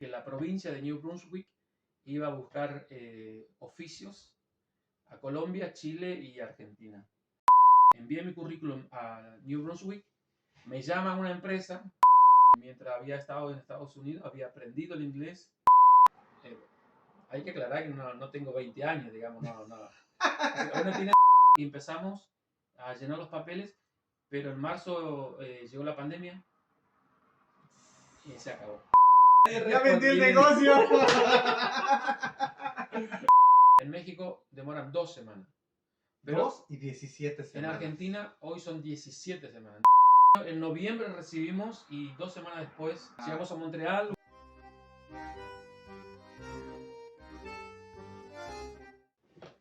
que la provincia de New Brunswick iba a buscar oficios a Colombia, Chile y Argentina. Envié mi currículum a New Brunswick, me llama una empresa, mientras había estado en Estados Unidos, había aprendido el inglés. Hay que aclarar que no tengo 20 años, digamos, y empezamos a llenar los papeles, pero en marzo llegó la pandemia y se acabó. Ya vendí el negocio. En México demoran 2 semanas. 2 y 17 semanas. En Argentina hoy son 17 semanas. En noviembre recibimos y 2 semanas después llegamos a Montreal.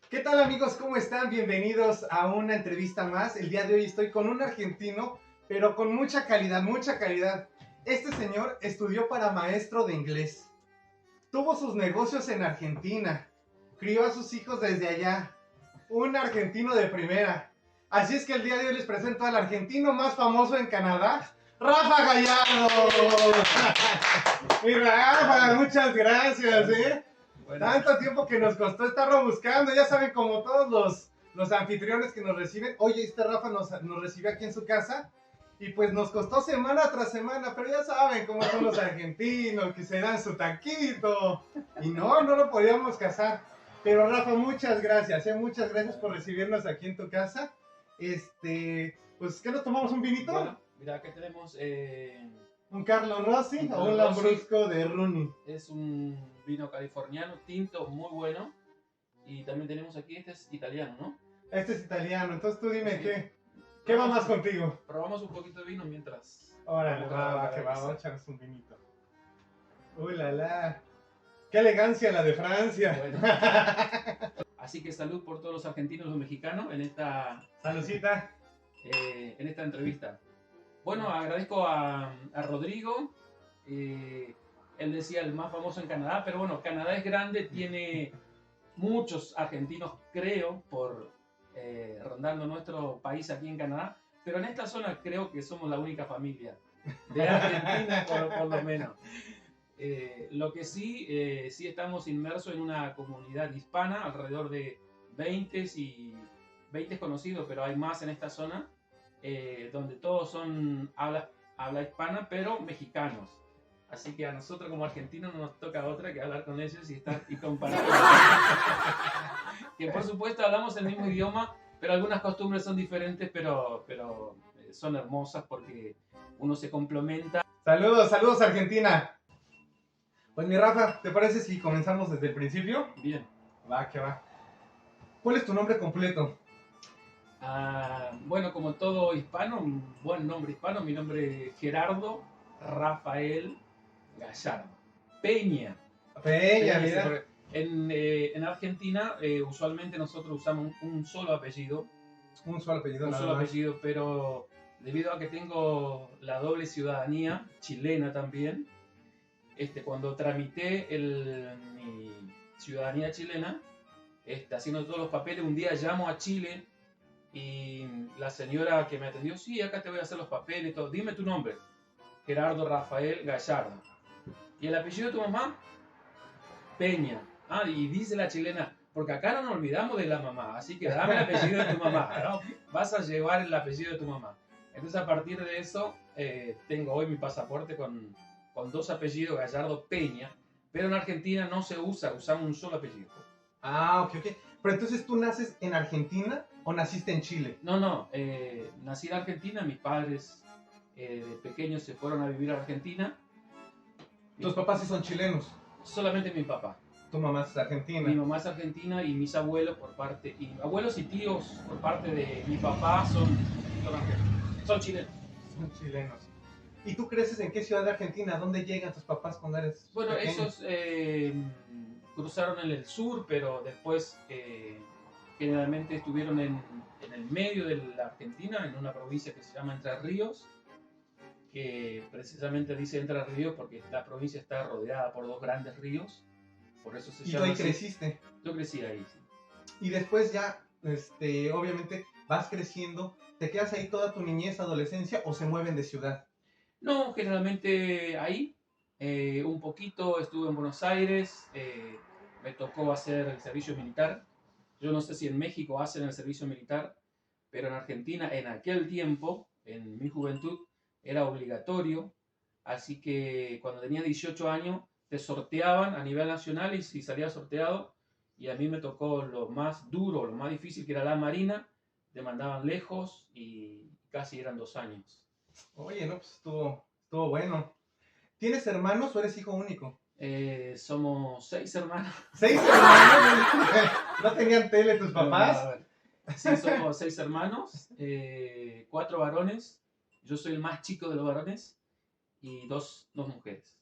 ¿Qué tal, amigos? ¿Cómo están? Bienvenidos a una entrevista más. El día de hoy estoy con un argentino, pero con mucha calidad, mucha calidad. Este señor estudió para maestro de inglés. Tuvo sus negocios en Argentina. Crió a sus hijos desde allá. Un argentino de primera. Así es que el día de hoy les presento al argentino más famoso en Canadá, Rafa Gallardo. Mi Rafa, muchas gracias, Bueno. Tanto tiempo que nos costó estarlo buscando. Ya saben, como todos los anfitriones que nos reciben. Oye, este Rafa nos recibió aquí en su casa. Y pues nos costó semana tras semana. Pero ya saben cómo son los argentinos, que se dan su taquito. Y no lo podíamos casar. Pero Rafa, muchas gracias, muchas gracias por recibirnos aquí en tu casa. Pues, ¿qué nos tomamos? ¿Un vinito? Bueno, mira, aquí tenemos un Carlo Rossi o un Lambrusco de Rooney. Es un vino californiano, tinto, muy bueno. Y también tenemos aquí, este es italiano, ¿no? Este es italiano, entonces tú dime, sí. ¿Qué va más contigo? Probamos un poquito de vino mientras... Órale, vamos a echarnos un vinito. ¡Uy, la la! ¡Qué elegancia la de Francia! Bueno. Así que salud por todos los argentinos y los mexicanos en esta... Saludcita. En esta entrevista. Bueno, agradezco a Rodrigo. Él decía el más famoso en Canadá, pero bueno, Canadá es grande, tiene muchos argentinos, creo, por rondando nuestro país aquí en Canadá, pero en esta zona creo que somos la única familia de Argentina, por lo menos. Lo que sí estamos inmersos en una comunidad hispana, alrededor de 20 conocidos, pero hay más en esta zona, donde todos son habla hispana, pero mexicanos. Así que a nosotros como argentinos no nos toca otra que hablar con ellos y comparar. Que por supuesto hablamos el mismo idioma, pero algunas costumbres son diferentes, pero son hermosas porque uno se complementa. Saludos Argentina. Pues mi Rafa, ¿te parece si comenzamos desde el principio? Bien. Va, que va. ¿Cuál es tu nombre completo? Bueno, como todo hispano, un buen nombre hispano, mi nombre es Gerardo Rafael Gallardo. Peña, mira. En Argentina usualmente nosotros usamos un solo apellido. Un solo apellido. Un solo apellido, pero debido a que tengo la doble ciudadanía, chilena también, cuando tramité mi ciudadanía chilena, haciendo todos los papeles, un día llamo a Chile y la señora que me atendió, sí, acá te voy a hacer los papeles y todo, dime tu nombre, Gerardo Rafael Gallardo. ¿Y el apellido de tu mamá? Peña. Y dice la chilena, porque acá no nos olvidamos de la mamá, así que dame el apellido de tu mamá, ¿no? Vas a llevar el apellido de tu mamá. Entonces a partir de eso, tengo hoy mi pasaporte con 2 apellidos, Gallardo Peña, pero en Argentina no se usamos un solo apellido. Ok. Pero entonces, ¿tú naces en Argentina o naciste en Chile? No, nací en Argentina, mis padres de pequeños se fueron a vivir a Argentina. ¿Tus papás sí son chilenos? Solamente mi papá. ¿Tu mamá es argentina? Mi mamá es argentina y mis abuelos abuelos y tíos por parte de mi papá son argentinos, son chilenos. Son chilenos. ¿Y tú creces en qué ciudad de Argentina? ¿Dónde llegan tus papás cuando eres Bueno, pequeño? esos cruzaron en el sur, pero después generalmente estuvieron en el medio de la Argentina, en una provincia que se llama Entre Ríos, que precisamente dice Entre Ríos porque la provincia está rodeada por 2 grandes ríos, por eso se llama. ¿Y tú ahí creciste? Yo crecí ahí, sí. Y después ya, obviamente, vas creciendo, ¿te quedas ahí toda tu niñez, adolescencia o se mueven de ciudad? No, generalmente ahí. Un poquito estuve en Buenos Aires, me tocó hacer el servicio militar. Yo no sé si en México hacen el servicio militar, pero en Argentina en aquel tiempo, en mi juventud, era obligatorio. Así que cuando tenía 18 años, te sorteaban a nivel nacional y si salías sorteado, y a mí me tocó lo más duro, lo más difícil, que era la Marina, te mandaban lejos y casi eran 2 años. Oye, no, pues estuvo bueno. ¿Tienes hermanos o eres hijo único? Somos 6 hermanos. ¿Seis hermanos? ¿No tenían tele tus papás? Sí, somos 6 hermanos, 4 varones. Yo soy el más chico de los varones y dos mujeres.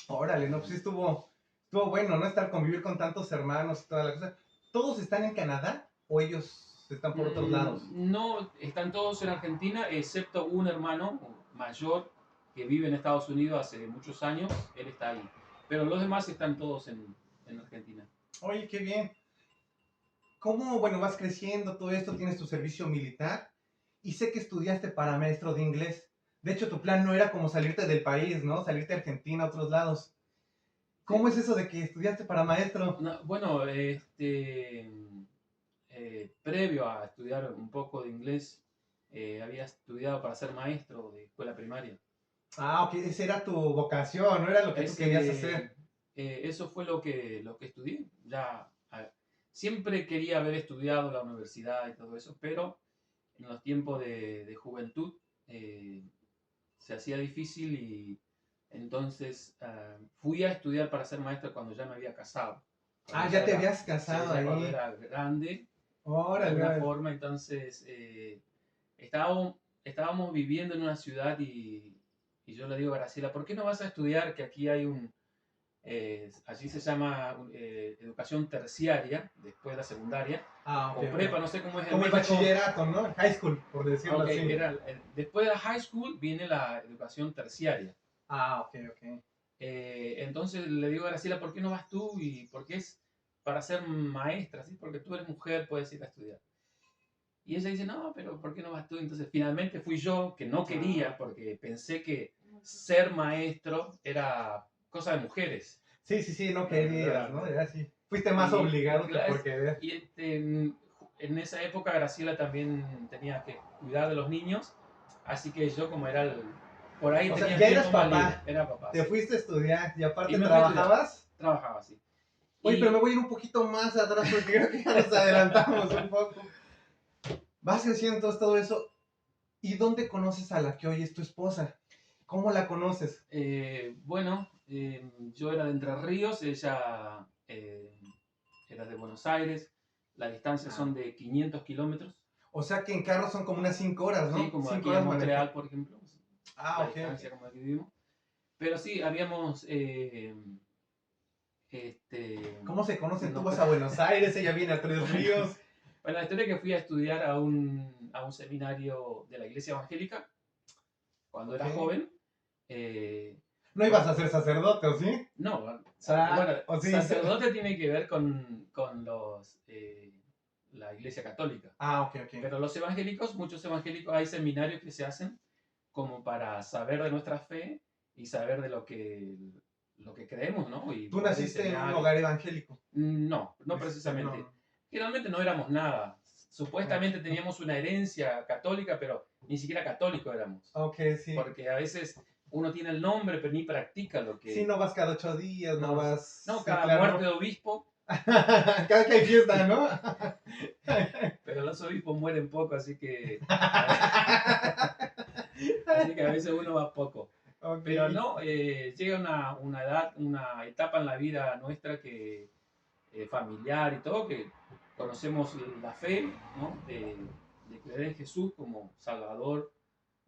Órale, no, pues sí estuvo bueno, ¿no? Estar convivir con tantos hermanos y toda la cosa. ¿Todos están en Canadá o ellos están por otros lados? No, están todos en Argentina, excepto un hermano mayor que vive en Estados Unidos hace muchos años. Él está ahí. Pero los demás están todos en Argentina. Oye, qué bien. ¿Cómo, bueno, vas creciendo todo esto? Tienes tu servicio militar y sé que estudiaste para maestro de inglés. De hecho, tu plan no era como salirte del país, ¿no? Salirte a Argentina, a otros lados. ¿Cómo es eso de que estudiaste para maestro? No, bueno, previo a estudiar un poco de inglés, había estudiado para ser maestro de escuela primaria. Ah, ok, esa era tu vocación, no era lo que tú querías hacer. Eso fue lo que estudié. Siempre quería haber estudiado la universidad y todo eso, pero en los tiempos de juventud se hacía difícil y entonces fui a estudiar para ser maestro cuando ya me había casado. Ah, ya te habías Sí, casado ya cuando ahí. era grande, de alguna Órale. forma, entonces estábamos viviendo en una ciudad y yo le digo a Graciela, ¿por qué no vas a estudiar? Que aquí hay allí se llama educación terciaria, después de la secundaria, Ah, ok, o prepa, ok. no sé cómo es en Como el México. bachillerato, ¿no? High school, por decirlo Ok, así. después de la high school viene la educación terciaria. Ah, ok, ok. Entonces le digo a Graciela, ¿por qué no vas tú? Y porque es para ser maestra, ¿sí? Porque tú eres mujer, puedes ir a estudiar. Y ella dice, no, pero ¿por qué no vas tú? Entonces finalmente fui yo, que no quería, porque pensé que ser maestro era cosa de mujeres. Sí, sí, sí, no querías, ¿no? Era así. Fuiste más Y, obligado que por querer. en esa época Graciela también tenía que cuidar de los niños, así que yo como era por ahí O sea, tenía el ya eras tiempo más libre, papá, era papá, te sí. fuiste a estudiar y Y aparte me fui a estudiar, trabajabas. trabajaba así. Oye, pero me Y voy a ir un poquito más atrás porque creo que ya nos adelantamos un poco. Vas haciendo todo eso. ¿Y dónde conoces a la que hoy es tu esposa? ¿Cómo la conoces? bueno, yo era de Entre Ríos, ella era de Buenos Aires, las distancias son de 500 kilómetros, O sea que en carro son como unas 5 horas, ¿sí? ¿no? Como 5 aquí a horas manejando. Montreal, por ejemplo, Ah, la ok, distancia ok. como aquí vivimos. Pero sí, habíamos... ¿Cómo se conocen? Tú no, vas a Buenos Aires, ella viene a Tres Ríos. bueno, la historia es que fui a estudiar a un seminario de la iglesia evangélica cuando era Ok. joven. eh, No ibas a ser sacerdote, ¿o sí? no, Ah, bueno, o sí. sacerdote tiene que ver con la iglesia católica. Ah, ok, ok. Pero los evangélicos, muchos evangélicos, hay seminarios que se hacen como para saber de nuestra fe y saber de lo que creemos, ¿no? Y Tú poder naciste en un enseñar. hogar evangélico. No precisamente. No. Generalmente no éramos nada. Supuestamente teníamos una herencia católica, pero ni siquiera católicos éramos. Ok, sí. Porque a veces uno tiene el nombre, pero ni practica lo Sí, que... no vas cada 8 días, no No, vas. no, Sí, cada claro. muerte de obispo, Cada que hay fiesta, ¿no? pero los obispos mueren poco, así que a veces uno va poco. Ok. Pero no, llega una edad, una etapa en la vida nuestra que familiar y todo, que conocemos la fe, ¿no? De creer en Jesús como Salvador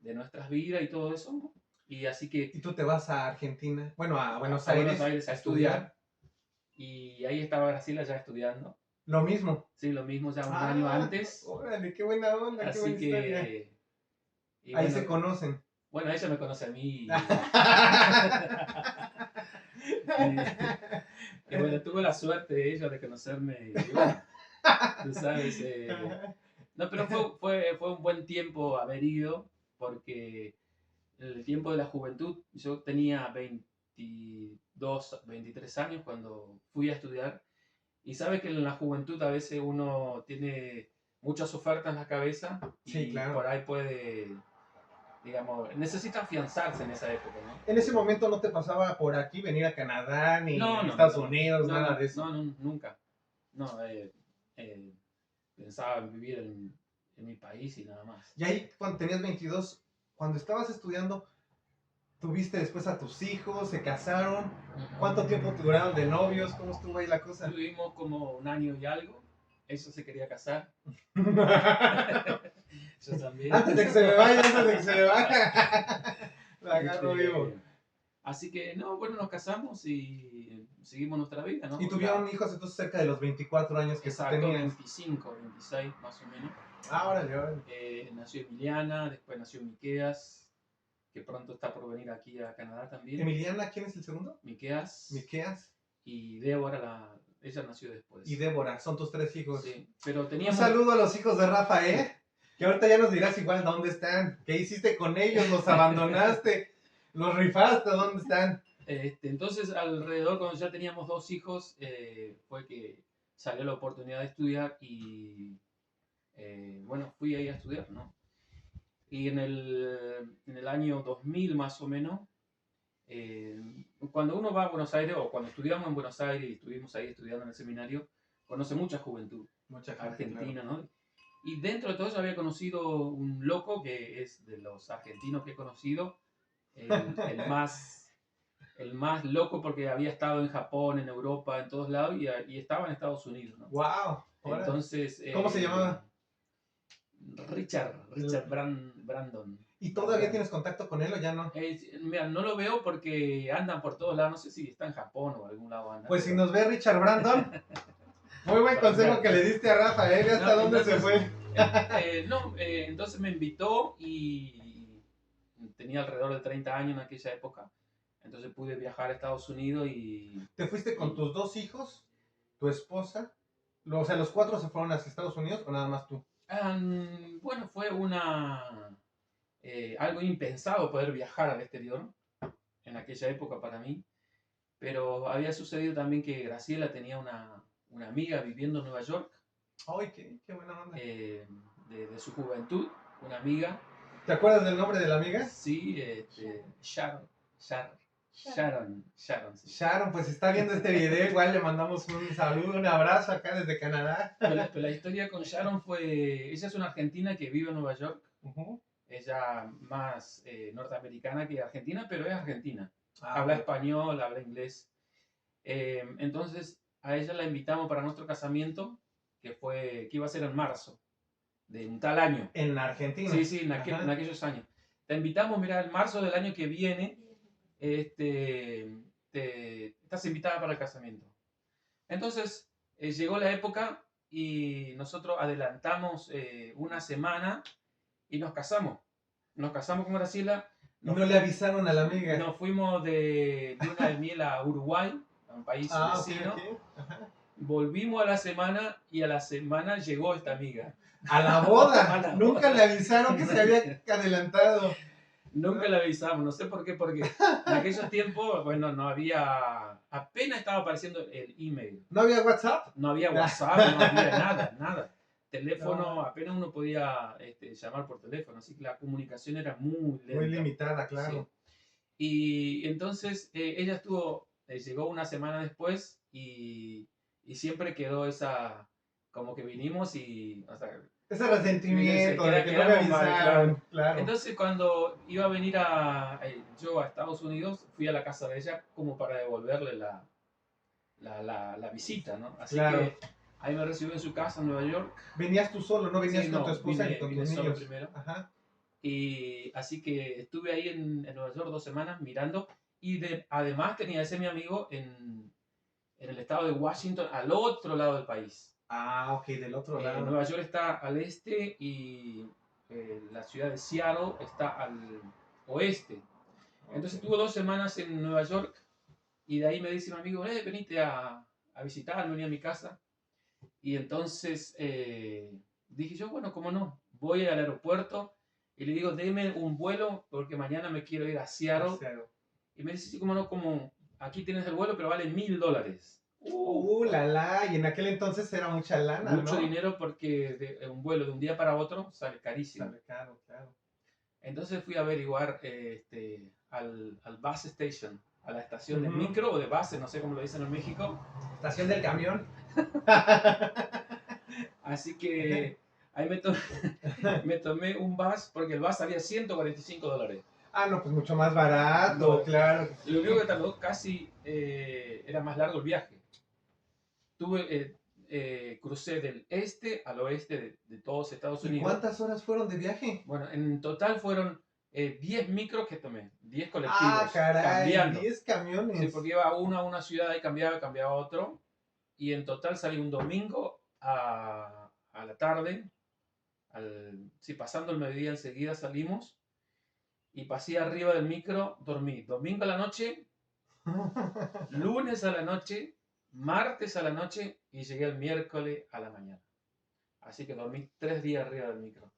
de nuestras vidas y todo eso, ¿no? Y así que Y tú te vas a Argentina, bueno, a Buenos a Buenos Aires Aires a a estudiar. estudiar, y ahí estaba Graciela ya estudiando. Lo mismo. Sí, lo mismo ya un año Ah, antes. órale, qué buena onda, qué Así buena historia. que, y Ahí bueno, se conocen. bueno, ella me conoce a mí. Y bueno, tuve la suerte de ella de conocerme. Y bueno, tú sabes. No, pero fue un buen tiempo haber ido, porque en el tiempo de la juventud yo tenía 22, 23 años cuando fui a estudiar. Y sabe que en la juventud a veces uno tiene muchas ofertas en la cabeza y Sí, claro. por ahí puede, digamos, necesita afianzarse en esa época, ¿no? En ese momento no te pasaba por aquí venir a Canadá, ni No, no, Estados no, Unidos, no, nada no, de eso. no, no, nunca. No, pensaba en vivir en mi país y nada más. Y ahí, cuando tenías 22, cuando estabas estudiando, tuviste después a tus hijos, se casaron. ¿Cuánto tiempo duraron de novios? ¿Cómo estuvo ahí la cosa? Tuvimos como un año y algo. Ella se quería casar. Yo también. Antes de que se me vaya, antes de que se me vaya. La agarro vivo. Así que, no, bueno, nos casamos y seguimos nuestra vida, ¿no? Y tuvieron hijos entonces cerca de los 24 años que tú Exacto, tenías. 25, 26 más o menos. Ah, órale. Nació Emiliana, después nació Miqueas, que pronto está por venir aquí a Canadá también. Emiliana, ¿quién es el segundo? Miqueas. Miqueas. Y Débora, ella nació después. Y Débora, son tus 3 hijos. Sí, pero teníamos... Un saludo a los hijos de Rafa, que ahorita ya nos dirás igual dónde están. ¿Qué hiciste con ellos? ¿Los abandonaste? ¿Los rifaste? ¿Dónde están? Entonces, alrededor, cuando ya teníamos 2 hijos, fue que salió la oportunidad de estudiar y, bueno, fui ahí a estudiar, ¿no? Y en el año 2000 más o menos, cuando uno va a Buenos Aires, o cuando estudiamos en Buenos Aires y estuvimos ahí estudiando en el seminario, conoce mucha juventud argentina, claro. ¿No? Y dentro de todo eso había conocido un loco que es de los argentinos que he conocido, el más loco porque había estado en Japón, en Europa, en todos lados y estaba en Estados Unidos, ¿no? ¡Wow! Entonces, ¿cómo se llamaba? Richard Brandon. ¿Y todavía tienes contacto con él o ya no? Mira, no lo veo porque andan por todos lados, no sé si está en Japón o algún lado anda. Pues si nos ve Richard Brandon, muy buen consejo que le diste a Rafa, ¿hasta dónde se fue? Entonces me invitó y tenía alrededor de 30 años en aquella época. Entonces pude viajar a Estados Unidos y... ¿Te fuiste con tus 2 hijos, tu esposa? O sea, ¿los 4 se fueron hacia Estados Unidos o nada más tú? Bueno, fue algo impensado poder viajar al exterior en aquella época para mí. Pero había sucedido también que Graciela tenía una amiga viviendo en Nueva York. ¡Ay, qué buena onda! De su juventud, una amiga. ¿Te acuerdas del nombre de la amiga? Sí, Sharon. Sí. Sharon, pues está viendo este video, igual le mandamos un saludo, un abrazo acá desde Canadá. Pero la historia con Sharon fue, ella es una argentina que vive en Nueva York. Ella más norteamericana que argentina, pero es argentina. Habla español, habla inglés. Entonces a ella la invitamos para nuestro casamiento, que iba a ser en marzo de un tal año. ¿En Argentina? Sí, en aquellos años. Te invitamos, mira, en marzo del año que viene, estás invitada para el casamiento. Entonces llegó la época y nosotros adelantamos una semana y nos casamos. Nos casamos con Graciela. ¿No le avisaron a la amiga? Nos fuimos de luna de miel a Uruguay, a un país vecino. Okay. Volvimos a la semana y a la semana llegó esta amiga. ¿A la boda? Nunca le avisaron que se había adelantado. Nunca le avisamos, no sé por qué, porque en aquellos tiempos, bueno, no había, apenas estaba apareciendo el email. ¿No había WhatsApp? No había WhatsApp, no había nada. Teléfono, apenas uno podía llamar por teléfono, así que la comunicación era muy lenta. Muy limitada, claro. Sí. Y entonces ella llegó una semana después y siempre quedó esa, como que vinimos y... O sea, ese resentimiento de que no me avisaron, claro. Entonces cuando iba a venir yo a Estados Unidos, fui a la casa de ella como para devolverle la visita, ¿no? Así que ahí me recibió en su casa en Nueva York. ¿Venías tú solo? ¿No venías con tu esposa ni con tus niños? Solo primero. Ajá. Y así que estuve ahí en Nueva York 2 semanas mirando y además tenía ese mi amigo en el estado de Washington, al otro lado del país. Ah, ok, del otro lado. Nueva York está al este y la ciudad de Seattle está al oeste. Entonces tuve 2 semanas en Nueva York y de ahí me dice mi amigo, venite a visitarme, vení a mi casa. Y entonces dije yo, bueno, cómo no, voy al aeropuerto y le digo, deme un vuelo porque mañana me quiero ir a Seattle. Y me dice, sí, como no, como aquí tienes el vuelo, pero vale $1000. La la, y en aquel entonces era mucha lana, Mucho ¿no? dinero porque un vuelo de un día para otro sale carísimo. Sale caro, claro. Entonces fui a averiguar al bus station, a la estación de Ujú. micro o de base, no sé cómo lo dicen en México. Estación del camión. Así que ahí me tomé un bus porque el bus salía $145. Ah, no, pues mucho más barato, No, claro que lo único sí. que tardó casi era más largo el viaje. Crucé del este al oeste de todos Estados ¿Y Unidos. cuántas horas fueron de viaje? Bueno, en total fueron 10 micros que tomé, 10 Ah, colectivos, caray, cambiando. 10 camiones. Sí, porque iba uno a una ciudad y cambiaba a otro. Y en total salí un domingo a la tarde. Sí, pasando el mediodía enseguida salimos. Y pasé arriba del micro, dormí. Domingo a la noche, lunes a la noche, martes a la noche y llegué el miércoles a la mañana. Así que dormí 3 días arriba del micro.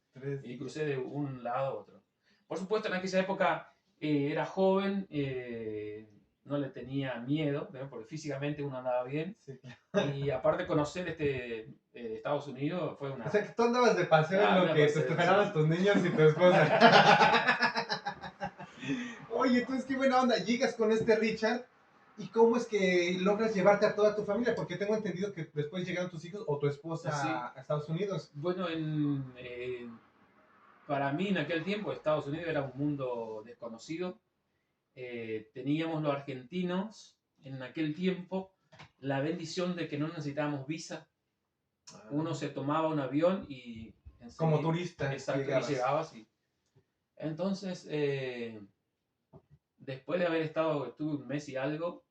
Y crucé de un lado a otro. Por supuesto, en aquella época era joven, no le tenía miedo, ¿no? Porque físicamente uno andaba bien. Sí. Y aparte conocer Estados Unidos fue una... O sea, que tú andabas de paseo en lo una que te paseo, esperaban sí. tus niños y tu esposa. Oye, entonces qué buena onda. Llegas con este Richard. ¿Y cómo es que logras llevarte a toda tu familia? Porque tengo entendido que después llegaron tus hijos o tu esposa Sí. a Estados Unidos. Bueno, para mí en aquel tiempo Estados Unidos era un mundo desconocido. Teníamos los argentinos en aquel tiempo la bendición de que no necesitábamos visa. Uno se tomaba un avión y Como enseguida, turista exacto, llegabas. y llegabas. Entonces, después de haber estado, estuve un mes y algo,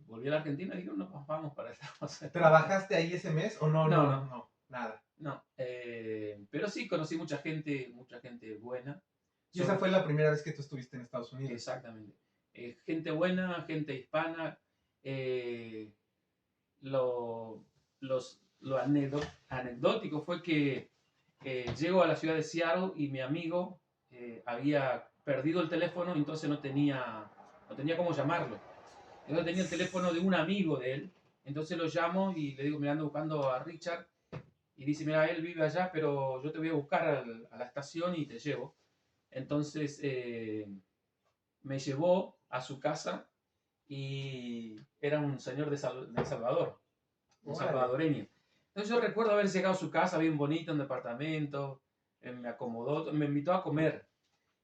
volví a la Argentina y digo, no, vamos para Estados Unidos. ¿Trabajaste ahí ese mes o no? No, Nada. no. Pero sí conocí mucha gente buena. Y esa fue la primera vez que tú estuviste en Estados Unidos. Exactamente. Gente buena, gente hispana. Lo anecdótico fue que llego a la ciudad de Seattle y mi amigo había perdido el teléfono, entonces no tenía cómo llamarlo. Entonces tenía el teléfono de un amigo de él, entonces lo llamo y le digo, me ando buscando a Richard, y dice, mira, él vive allá, pero yo te voy a buscar a la estación y te llevo. Entonces me llevó a su casa y era un señor de El Salvador, un salvadoreño. Entonces yo recuerdo haber llegado a su casa bien bonito, un departamento, me acomodó, me invitó a comer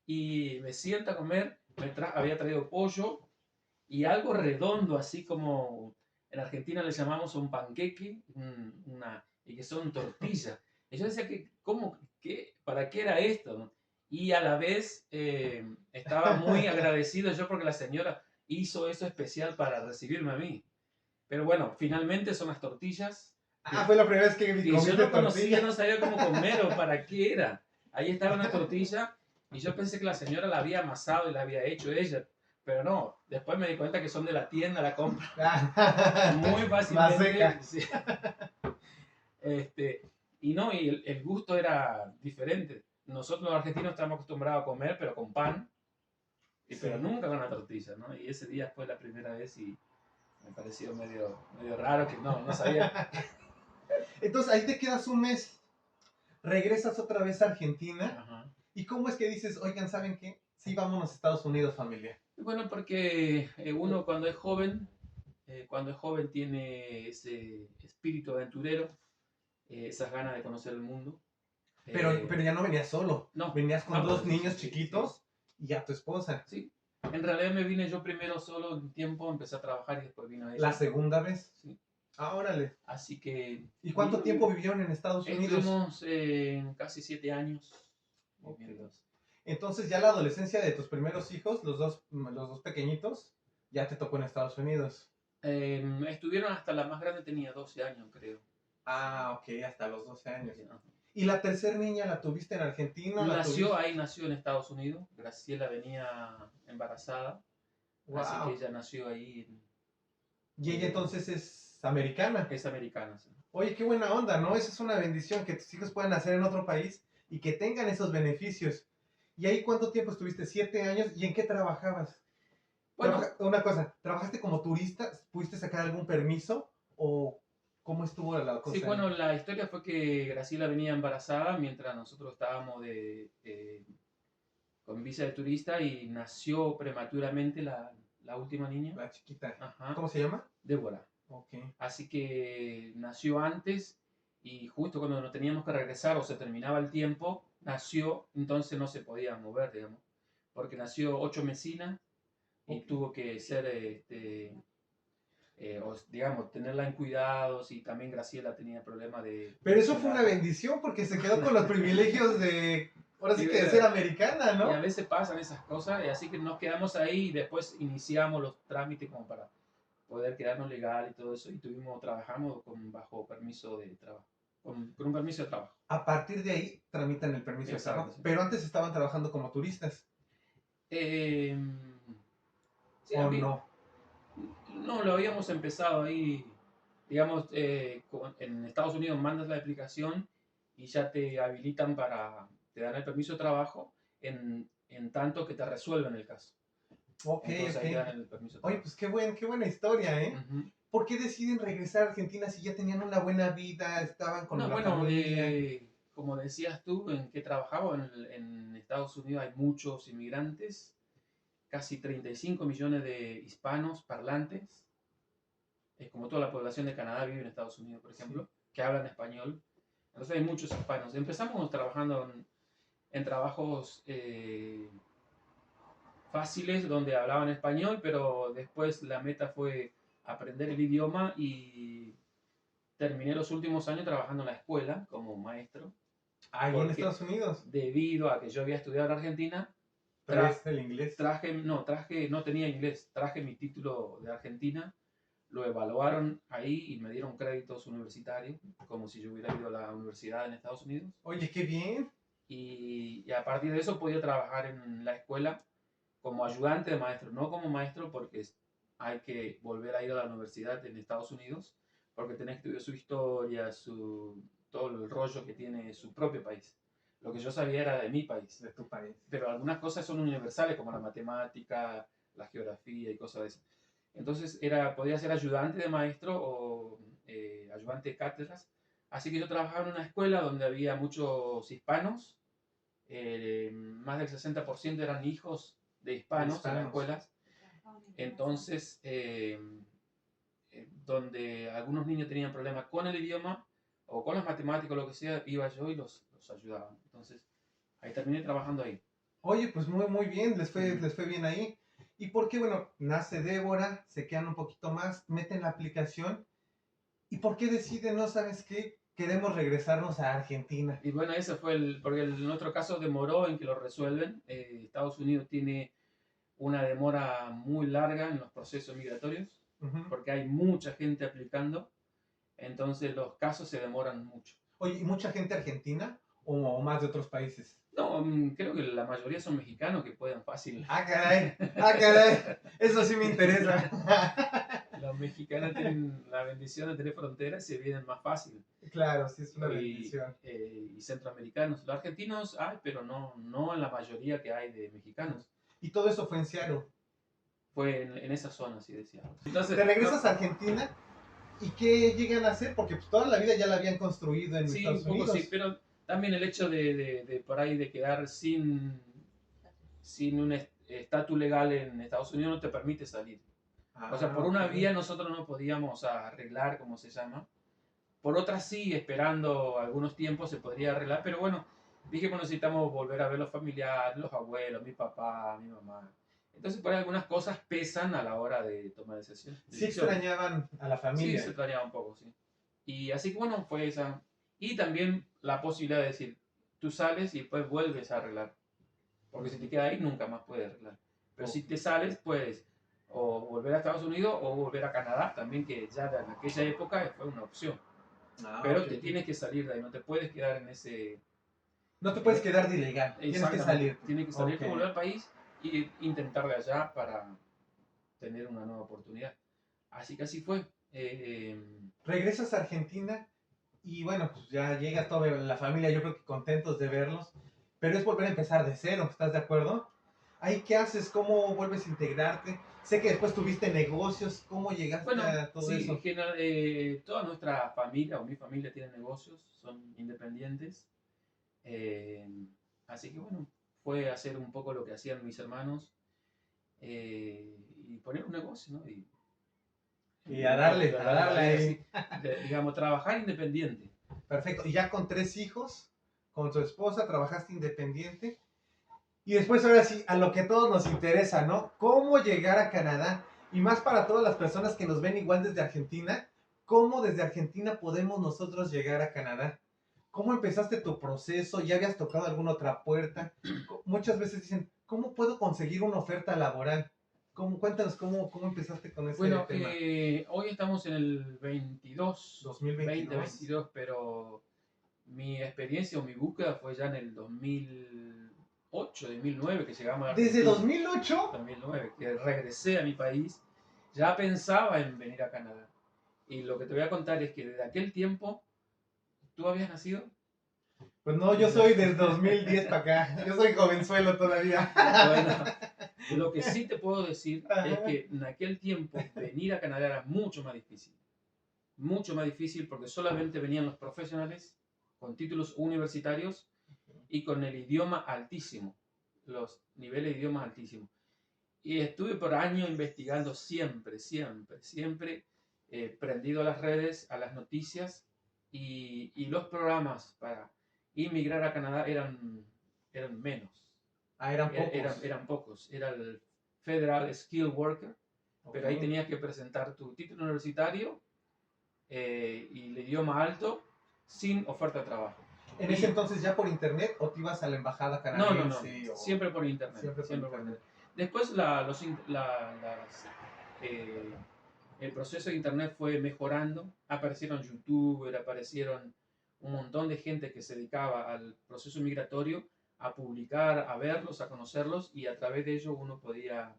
y me sienta a comer, había traído pollo y algo redondo, así como en Argentina le llamamos un panqueque, y que son tortillas. Y yo decía que, ¿cómo, qué, para qué era esto? Y a la vez estaba muy agradecido yo porque la señora hizo eso especial para recibirme a mí. Pero bueno, finalmente son las tortillas. Fue la primera vez que Yo no conocía, tortilla. no sabía cómo comer o para qué era. Ahí estaba una tortilla y yo pensé que la señora la había amasado y la había hecho ella. Pero no, después me di cuenta que son de la tienda, la compra muy fácilmente. Sí. Y no, y el gusto era diferente. Nosotros los argentinos estamos acostumbrados a comer, pero con pan, pero nunca con la tortilla, ¿no? Y ese día fue la primera vez y me pareció medio raro que no sabía. Entonces ahí te quedas un mes, regresas otra vez a Argentina. Ajá. ¿Y cómo es que dices, oigan, ¿saben qué? Sí, vámonos a Estados Unidos, familia. Bueno, porque uno cuando es joven tiene ese espíritu aventurero, esas ganas de conocer el mundo. Pero ya no venías solo. No. Venías con dos pues, niños chiquitos y a tu esposa. Sí. En realidad me vine yo primero solo un tiempo, empecé a trabajar y después vino ella. ¿La segunda vez? Sí. Órale. Así que... ¿Y cuánto tiempo vivieron en Estados Unidos? Estuvimos casi 7 años. Okay. Entonces ya la adolescencia de tus primeros hijos, los dos pequeñitos, ya te tocó en Estados Unidos. Estuvieron hasta la más grande, tenía 12 años, creo. Ok, hasta los 12 años. ¿Y la tercera niña la tuviste en Argentina? Nació en Estados Unidos. Graciela venía embarazada. Wow. Así que ella nació ahí. ¿Y ella entonces es americana? Es americana, sí. Oye, qué buena onda, ¿no? Esa es una bendición, que tus hijos puedan nacer en otro país y que tengan esos beneficios. ¿Y ahí cuánto tiempo estuviste? 7 años. ¿Y en qué trabajabas? Bueno, Una cosa, ¿trabajaste como turista? ¿Pudiste sacar algún permiso? ¿O cómo estuvo la sí, cosa ahí? bueno, la historia fue que Graciela venía embarazada mientras nosotros estábamos con visa de turista y nació prematuramente la última niña. La chiquita. Ajá, ¿Cómo se llama? Débora. Ok. Así que nació antes y justo cuando nos teníamos que regresar o se terminaba el tiempo, nació, entonces no se podía mover, digamos, porque nació 8 mesina y Ok. tuvo que ser, digamos, tenerla en cuidados y también Graciela tenía problemas de Pero eso fue una funcionar. bendición porque se quedó con los privilegios de, ahora sí Sí, que de ser americana, y a ¿no? veces pasan esas cosas, y así que nos quedamos ahí y después iniciamos los trámites como para poder quedarnos legal y todo eso, y trabajamos bajo permiso de trabajo, con un permiso de trabajo. A partir de ahí tramitan el permiso de Exacto, trabajo. sí. Pero antes estaban trabajando como turistas, Eh, sí, ¿o no? no, lo habíamos empezado ahí, digamos, en Estados Unidos mandas la aplicación y ya te habilitan te dan el permiso de trabajo en tanto que te resuelven el caso. Ok, Entonces ok. ahí te dan el permiso de Oye, trabajo. pues qué buena historia, ¿eh? Ujú. ¿Por qué deciden regresar a Argentina si ya tenían una buena vida, estaban con No, la bueno, familia? como decías tú, en que trabajaba en Estados Unidos hay muchos inmigrantes, casi 35 millones de hispanos parlantes, como toda la población de Canadá vive en Estados Unidos, por Sí. ejemplo, que hablan español. Entonces hay muchos hispanos. Empezamos trabajando en trabajos fáciles donde hablaban español, pero después la meta fue aprender el idioma y terminé los últimos años trabajando en la escuela como maestro, Ahí en porque Estados Unidos. debido a que yo había estudiado en Argentina, Traes el inglés. no tenía inglés, traje mi título de Argentina, lo evaluaron ahí y me dieron créditos universitarios, como si yo hubiera ido a la universidad en Estados Unidos. Oye, qué bien. Y a partir de eso podía trabajar en la escuela como ayudante de maestro, no como maestro porque hay que volver a ir a la universidad en Estados Unidos, porque tenés que estudiar su historia, todo el rollo que tiene su propio país. Lo que yo sabía era de mi país, De tu país. pero algunas cosas son universales, como la matemática, la geografía y cosas de eso. Entonces podía ser ayudante de maestro o ayudante de cátedras. Así que yo trabajaba en una escuela donde había muchos hispanos, más del 60% eran hijos de De hispanos en las hispanos. escuelas. Entonces, donde algunos niños tenían problemas con el idioma o con las matemáticas o lo que sea, iba yo y los ayudaba. Entonces, ahí terminé trabajando ahí. Oye, pues muy bien, Mm. les fue bien ahí. ¿Y por qué? Bueno, nace Débora, se quedan un poquito más, meten la aplicación. ¿Y por qué deciden, no sabes qué? Queremos regresarnos a Argentina. Y bueno, ese fue porque en otro caso demoró en que lo resuelven. Estados Unidos tiene una demora muy larga en los procesos migratorios, Ujú. porque hay mucha gente aplicando, entonces los casos se demoran mucho. Oye, ¿y mucha gente argentina o más de otros países? No, creo que la mayoría son mexicanos que pueden fácil. Ah, caray, ah, caray, eso sí me interesa. Los mexicanos tienen la bendición de tener fronteras y se vienen más fácil. Claro, sí es una Y, bendición. y centroamericanos. Los argentinos hay, pero no en la mayoría que hay de mexicanos. Y todo eso fue en Seattle. Fue en esa zona, así decíamos. Te Entonces, regresas a Argentina y ¿qué llegan a hacer? Porque pues, toda la vida ya la habían construido en sí, un Estados poco Unidos. sí, pero también el hecho de por ahí de quedar sin un estatus legal en Estados Unidos no te permite salir. O sea, por una Ok. vía nosotros no podíamos arreglar, como se llama. Por otra sí, esperando algunos tiempos se podría arreglar, pero bueno, dije, bueno, necesitamos volver a ver los familiares, los abuelos, mi papá, mi mamá. Entonces, por ahí algunas cosas pesan a la hora de tomar decisiones. Sí extrañaban a la Sí, se familia. extrañaba un poco, sí. Y así que bueno, fue esa. Y también la posibilidad de decir, tú sales y después vuelves a arreglar. Porque si te quedas ahí, nunca más puedes arreglar. Pero si te sales, puedes o volver a Estados Unidos o volver a Canadá, también que ya en aquella época fue una opción. Pero Ok, te ok. tienes que salir de ahí, no te puedes quedar en ese... No te en puedes quedar de ilegal, tienes que exactamente, salir. tienes que salir, Ok. que volver al país e intentar de allá para tener una nueva oportunidad. Así que así fue. Regresas a Argentina y bueno, pues ya llega toda la familia, yo creo que contentos de verlos, pero es volver a empezar de cero, ¿estás de acuerdo? ¿Ahí qué haces? ¿Cómo vuelves a integrarte? Sé que después tuviste negocios, ¿cómo llegaste Bueno, a todo sí, eso? toda nuestra familia o mi familia tiene negocios, son independientes. eh, Así que bueno, fue hacer un poco lo que hacían mis hermanos y poner un negocio, ¿no? Y Y un poco de a la darle vida ahí. así, digamos, trabajar independiente. Perfecto. Y ya con 3 hijos, con tu esposa, trabajaste independiente. Y después, ahora sí, a lo que a todos nos interesa, ¿no? ¿Cómo llegar a Canadá? Y más para todas las personas que nos ven igual desde Argentina, ¿cómo desde Argentina podemos nosotros llegar a Canadá? ¿Cómo empezaste tu proceso? ¿Ya habías tocado alguna otra puerta? Muchas veces dicen, ¿cómo puedo conseguir una oferta laboral? Cuéntanos cómo empezaste con ese Bueno, tema. hoy estamos en el 2022. 2022, pero mi experiencia o mi búsqueda fue ya en el 2008, 2009, que llegamos a Desde Argentina. 2008. 2009, que regresé a mi país, ya pensaba en venir a Canadá. Y lo que te voy a contar es que desde aquel tiempo, ¿tú habías nacido? Pues no, yo soy del 2010 para acá. Yo soy jovenzuelo todavía. Bueno, lo que sí te puedo decir es que en aquel tiempo venir a Canadá era mucho más difícil. Mucho más difícil porque solamente venían los profesionales con títulos universitarios y con el idioma altísimo, los niveles de idioma altísimos. Y estuve por años investigando siempre, prendido a las redes, a las noticias, y los programas para inmigrar a Canadá eran menos. Eran pocos. Eran pocos. Era el Federal Skilled Worker, pero ahí Ok. tenías que presentar tu título universitario y el idioma alto sin oferta de trabajo. ¿En ese entonces ya por internet o te ibas a la embajada No, canadiense? siempre por internet. Siempre por Siempre por internet. internet. Después eh, el proceso de internet fue mejorando, aparecieron youtubers, aparecieron un montón de gente que se dedicaba al proceso migratorio a publicar, a verlos, a conocerlos, y a través de ello uno podía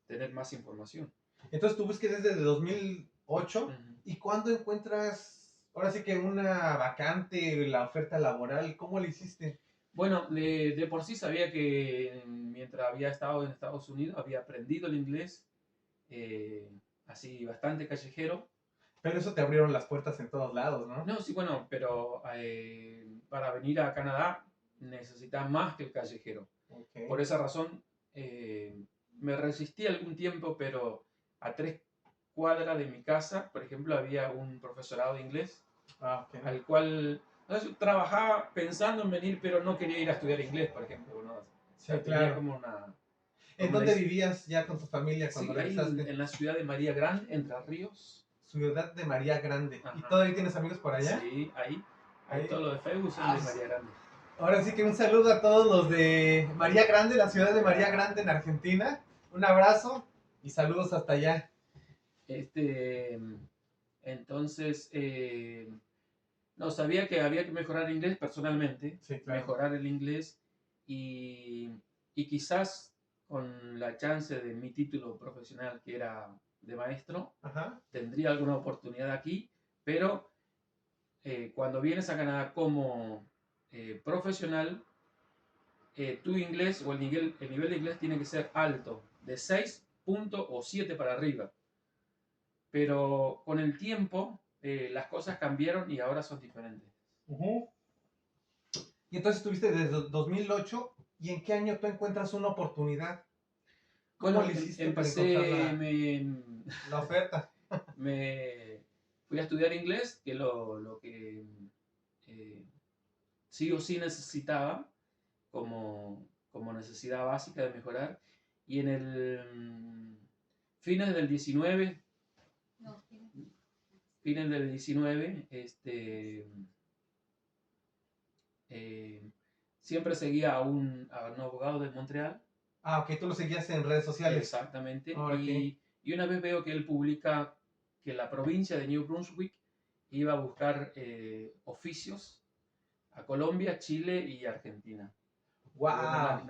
tener más información. Entonces tu búsqueda es desde 2008. Uh-huh. ¿Y cuándo encuentras, ahora sí que una vacante, la oferta laboral? ¿Cómo le hiciste? Bueno, de por sí sabía que mientras había estado en Estados Unidos había aprendido el inglés, así bastante callejero. Pero eso te abrieron las puertas en todos lados, ¿no? No, sí, bueno, pero para venir a Canadá necesitas más que el callejero. Okay. Por esa razón me resistí algún tiempo, pero a 3 cuadras de mi casa, por ejemplo, había un profesorado de inglés, Okay. al cual yo trabajaba pensando en venir, pero no quería ir a estudiar inglés, por ejemplo. ¿No? O sea, Sí, tenía claro. como una... ¿En dónde vivías ya con tu familia cuando Sí, ahí regresaste? en la ciudad de María Grande, Entre Ríos. Ciudad de María Grande. Ajá. ¿Y todavía tienes amigos por allá? Sí, ahí todo lo de Facebook son de María Grande. Ahora sí que un saludo a todos los de María Grande, la ciudad de María Grande en Argentina. Un abrazo y saludos hasta allá. Entonces, no, sabía que había que mejorar el inglés personalmente, Sí, claro. mejorar el inglés y quizás con la chance de mi título profesional, que era de maestro, Ajá. tendría alguna oportunidad aquí, pero cuando vienes a Canadá como profesional, tu inglés o el nivel de inglés tiene que ser alto, de 6 puntos o 7 para arriba. Pero con el tiempo las cosas cambiaron y ahora son diferentes. Uh-huh. Y entonces estuviste desde 2008. ¿Y en qué año tú encuentras una oportunidad? ¿Cómo le hiciste para encontrar la oferta? Me fui a estudiar inglés, que lo que sí o sí necesitaba como necesidad básica de mejorar. Y en el fines del 19, siempre seguía a un abogado de Montreal. Ah, ok, tú lo seguías en redes sociales. Exactamente. Okay. Y una vez veo que él publica que la provincia de New Brunswick iba a buscar oficios a Colombia, Chile y Argentina. ¡Wow!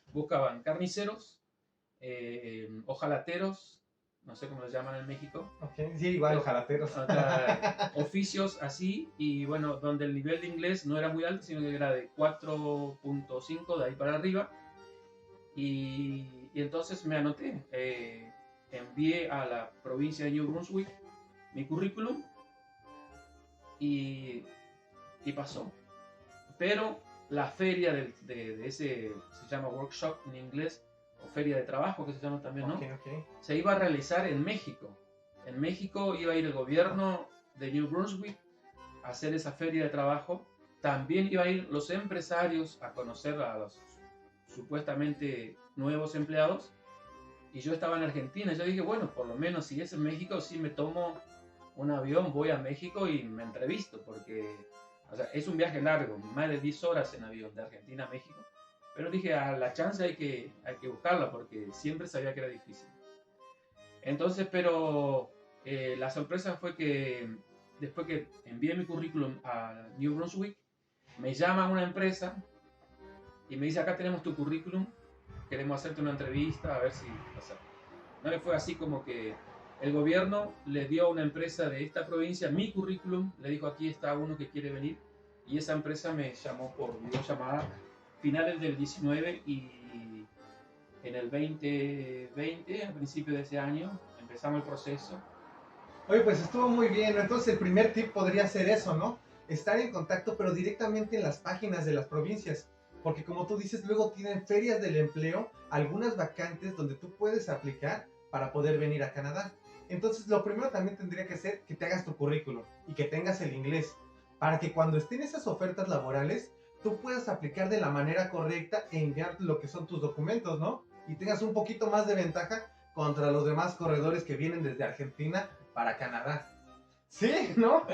Buscaban carniceros, ojalateros, no sé cómo lo llaman en México. Okay. Sí, igual, ojalateros. Oficios así, y bueno, donde el nivel de inglés no era muy alto, sino que era de 4.5 de ahí para arriba. y entonces me anoté. Envié a la provincia de New Brunswick mi currículum y, y pasó. Pero la feria de ese, se llama workshop en inglés, o feria de trabajo que se llama también, ¿no? Okay. Se iba a realizar en México. En México iba a ir el gobierno de New Brunswick a hacer esa feria de trabajo. También iban a ir los empresarios a conocer a los supuestamente nuevos empleados. Y yo estaba en Argentina. Yo dije, bueno, por lo menos si es en México, sí me tomo un avión, voy a México y me entrevisto, porque o sea, es un viaje largo, más de 10 horas en avión de Argentina a México. Pero dije, a la chance hay que buscarla, porque siempre sabía que era difícil. Entonces, pero la sorpresa fue que después que envié mi currículum a New Brunswick, me llama una empresa y me dice, acá tenemos tu currículum, queremos hacerte una entrevista, a ver si... O sea, no le fue así como que el gobierno le dio a una empresa de esta provincia mi currículum, le dijo, aquí está uno que quiere venir, y esa empresa me llamó por videollamada finales del 19 y en el 2020, a principios de ese año, empezamos el proceso. Oye, pues estuvo muy bien, ¿no? Entonces el primer tip podría ser eso, ¿no? Estar en contacto, pero directamente en las páginas de las provincias. Porque como tú dices, luego tienen ferias del empleo, algunas vacantes donde tú puedes aplicar para poder venir a Canadá. Entonces lo primero también tendría que ser que te hagas tu currículum y que tengas el inglés. Para que cuando estén esas ofertas laborales, tú puedas aplicar de la manera correcta e enviar lo que son tus documentos, ¿no? Y tengas un poquito más de ventaja contra los demás corredores que vienen desde Argentina para Canadá. Sí, ¿no?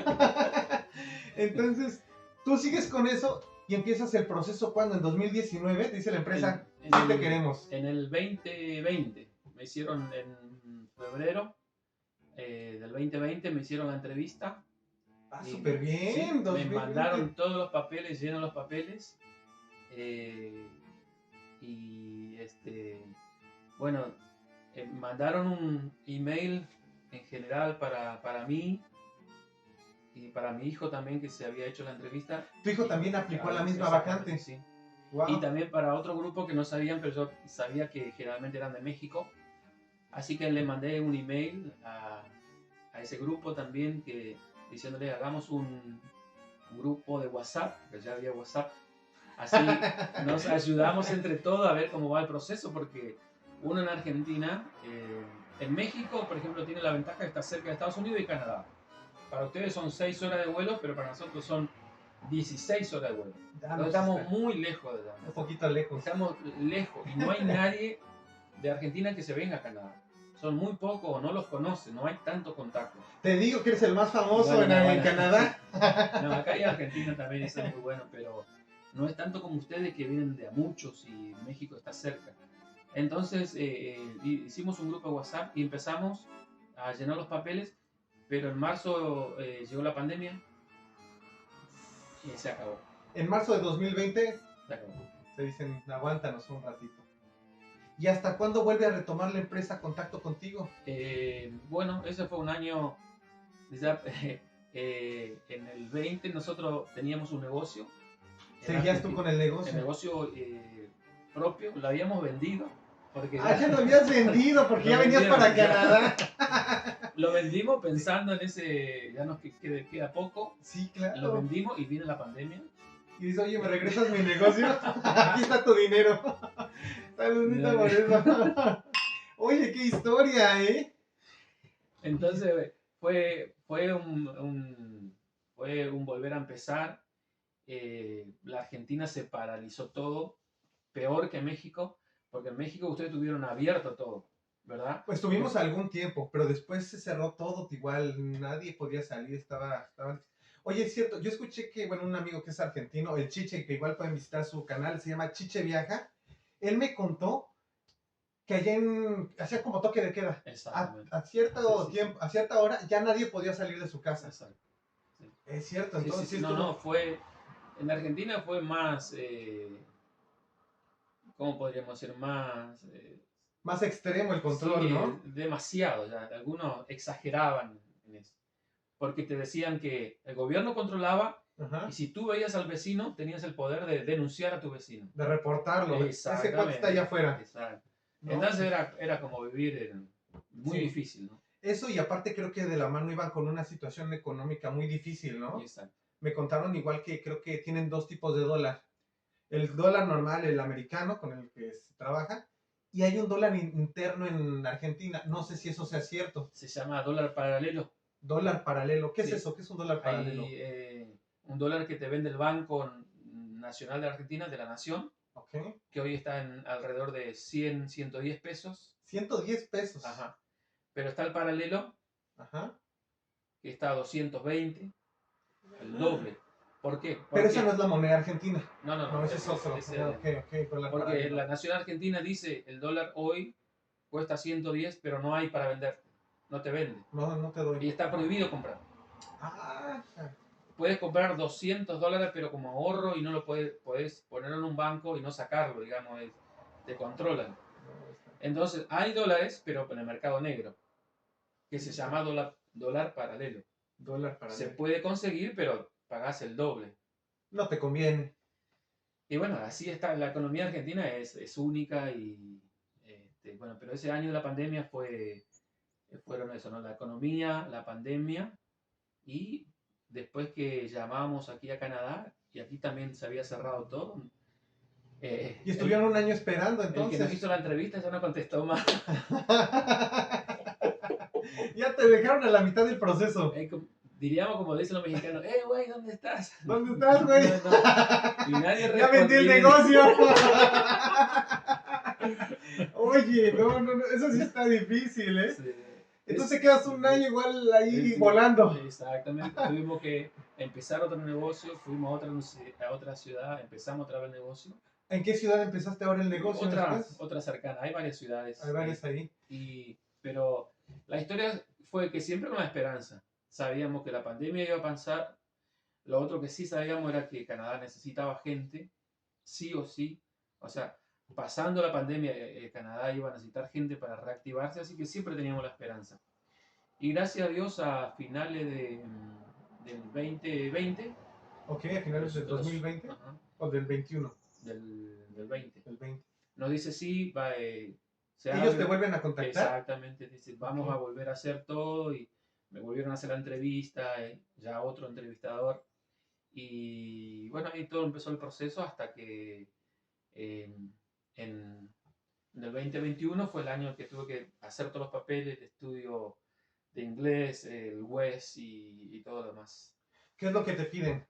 Entonces, tú sigues con eso y empiezas el proceso cuando en 2019 dice la empresa, sí te queremos. En el 2020, me hicieron en febrero del 2020, me hicieron la entrevista. Ah, súper bien. Sí, me mandaron todos los papeles, lleno los papeles. Y bueno, mandaron un email en general para mí y para mi hijo también, que se había hecho la entrevista. ¿Tu hijo también aplicó a la misma vacante? Sí. Wow. Y también para otro grupo que no sabían, pero yo sabía que generalmente eran de México. Así que le mandé un email a ese grupo también, diciéndole, hagamos un grupo de WhatsApp, que ya había WhatsApp. Así nos ayudamos entre todos a ver cómo va el proceso, porque uno en Argentina, en México, por ejemplo, tiene la ventaja de estar cerca de Estados Unidos y Canadá. Para ustedes son 6 horas de vuelo, pero para nosotros son 16 horas de vuelo. Estamos muy lejos de allá. Un poquito lejos. Estamos lejos y no hay nadie de Argentina que se venga a Canadá. Son muy pocos o no los conocen, no hay tanto contacto. Te digo que eres el más famoso en Canadá. No, acá en Argentina también es muy bueno, pero no es tanto como ustedes que vienen de a muchos y México está cerca. Entonces hicimos un grupo de WhatsApp y empezamos a llenar los papeles, pero en marzo llegó la pandemia y se acabó. En marzo de 2020 se acabó. Te dicen, aguántanos un ratito. ¿Y hasta cuándo vuelve a retomar la empresa contacto contigo? Bueno, ese fue un año, ya, en el 20 nosotros teníamos un negocio. ¿Seguías tú con el negocio? El negocio propio, lo habíamos vendido. Porque ya lo habías vendido, porque ya venías para Canadá. Lo vendimos pensando en ese, ya nos queda poco. Sí, claro. Lo vendimos y viene la pandemia. Y dice, oye, ¿me regresas mi negocio? Aquí está tu dinero. Saludita por eso. Oye, qué historia, ¿eh? Entonces, fue un volver a empezar. La Argentina se paralizó todo, peor que México, porque en México ustedes tuvieron abierto todo, ¿verdad? Pues tuvimos algún tiempo, pero después se cerró todo igual, nadie podía salir, estaba... Oye, es cierto, yo escuché que, bueno, un amigo que es argentino, el Chiche, que igual pueden visitar su canal, se llama Chiche Viaja, él me contó que allá hacía como toque de queda. A cierto tiempo, a cierta hora, ya nadie podía salir de su casa. Exacto. Sí. Es cierto, entonces... Sí, no, fue... En Argentina fue más... ¿cómo podríamos decir? Más extremo el control, sí, ¿no? Demasiado, ya. Algunos exageraban en eso. Porque te decían que el gobierno controlaba Ajá. Y si tú veías al vecino, tenías el poder de denunciar a tu vecino. De reportarlo. Ese cuate está Exactamente. allá afuera. Exacto. ¿No? Entonces era como vivir muy Sí. difícil, ¿no? Eso, y aparte creo que de la mano iban con una situación económica muy difícil, ¿no? Exacto. Me contaron igual que creo que tienen dos tipos de dólar. El dólar normal, el americano, con el que se trabaja, y hay un dólar interno en Argentina. No sé si eso sea cierto. Se llama dólar paralelo. Dólar paralelo. ¿Qué Sí. es eso? ¿Qué es un dólar paralelo? Hay un dólar que te vende el Banco Nacional de Argentina, de la Nación, Ok. que hoy está en alrededor de 100, 110 pesos. 110 pesos. Ajá. Pero está el paralelo, Ajá. que está a 220, el doble. ¿Por qué? Pero Porque, esa no es la moneda argentina. no, No, ese es otro. es Ok, dólar porque paralelo. la Nación Argentina dice, el dólar hoy cuesta 110, pero no hay para vender. No te vende. No te doy. Y está prohibido comprar. Ah, Puedes comprar $200, pero como ahorro y no lo puedes ponerlo en un banco y no sacarlo, digamos, te controlan. Entonces, hay dólares, pero en el mercado negro, que se llama dólar paralelo. dólar paralelo. Se puede conseguir, pero pagás el doble. No te conviene. Y bueno, así está. La economía argentina es única y, bueno, pero ese año de la pandemia fueron eso, ¿no? La economía, la pandemia y después que llamamos aquí a Canadá y aquí también se había cerrado todo. Y estuvieron un año esperando, El que nos entonces. hizo la entrevista ya no contestó más. Ya te dejaron a la mitad del proceso. Diríamos como dicen los mexicanos, güey, ¿dónde estás? ¿Dónde estás, güey? Y nadie Ya vendí el respondía. negocio. Oye, no, eso sí está difícil, ¿eh? Sí. Entonces quedas un año igual ahí volando. Exactamente, tuvimos que empezar otro negocio, fuimos a otra ciudad, empezamos otra vez el negocio. ¿En qué ciudad empezaste ahora el negocio después? Otra cercana, hay varias ciudades. Hay varias ahí. Pero la historia fue que siempre con la esperanza. Sabíamos que la pandemia iba a pasar. Lo otro que sí sabíamos era que Canadá necesitaba gente, sí o sí. O sea, pasando la pandemia, Canadá iba a necesitar gente para reactivarse, así que siempre teníamos la esperanza. Y gracias a Dios, a finales del 2020. Ok, a finales del 2020. Ajá, ¿O del 21? del 20. Del 20. Nos dice, sí, Ellos te vuelven a contactar. Exactamente, dice, vamos a volver a hacer todo y me volvieron a hacer la entrevista, ya otro entrevistador. Y bueno, ahí todo empezó el proceso hasta que en el 2021 fue el año que tuve que hacer todos los papeles de estudio de inglés, el WES y todo lo demás. ¿Qué es lo que te piden?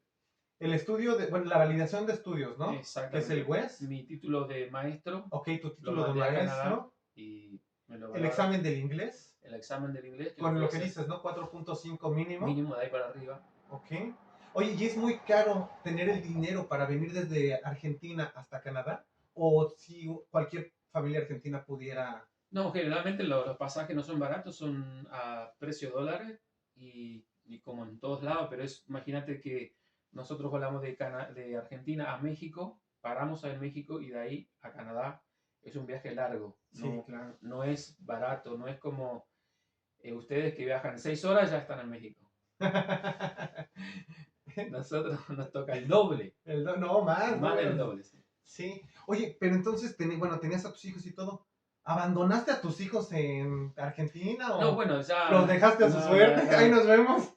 El estudio, la validación de estudios, ¿no? Exactamente. ¿Qué es el WES? Mi título de maestro. Ok, tu título de maestro. Y me lo el examen del inglés. El examen del inglés. Con lo que dices, ¿no? 4.5 mínimo. Mínimo de ahí para arriba. Ok. Oye, ¿y es muy caro tener el dinero para venir desde Argentina hasta Canadá? ¿O si cualquier familia argentina pudiera...? No, generalmente los pasajes no son baratos, son a precio dólares y como en todos lados, pero imagínate que nosotros volamos de Argentina a México, paramos en México y de ahí a Canadá. Es un viaje largo, Sí, claro. No es barato, no es como ustedes que viajan 6 horas ya están en México. Nosotros nos toca el doble. No, más. Más del doble, sí. Sí. Oye, pero entonces, tenías a tus hijos y todo. ¿Abandonaste a tus hijos en Argentina o No, bueno, ya... los dejaste a su suerte? Ahí nos vemos.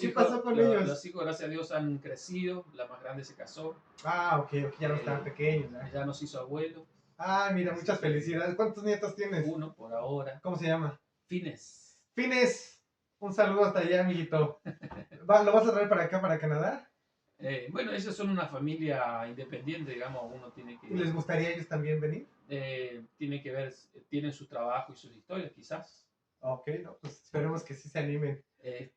¿Qué pasó con ellos? Los hijos, gracias a Dios, han crecido. La más grande se casó. Ah, ok, ya no estaban pequeños. Ya nos hizo abuelo. Ah, mira, muchas felicidades. ¿Cuántos nietos tienes? Uno por ahora. ¿Cómo se llama? Fines. Un saludo hasta allá, amiguito. ¿Lo vas a traer para acá, para Canadá? Bueno, ellos son una familia independiente, digamos. Uno tiene que... ¿Y les gustaría a ellos también venir? Tiene que ver, tienen su trabajo y sus historias, quizás. Ok, no, pues esperemos que sí se animen.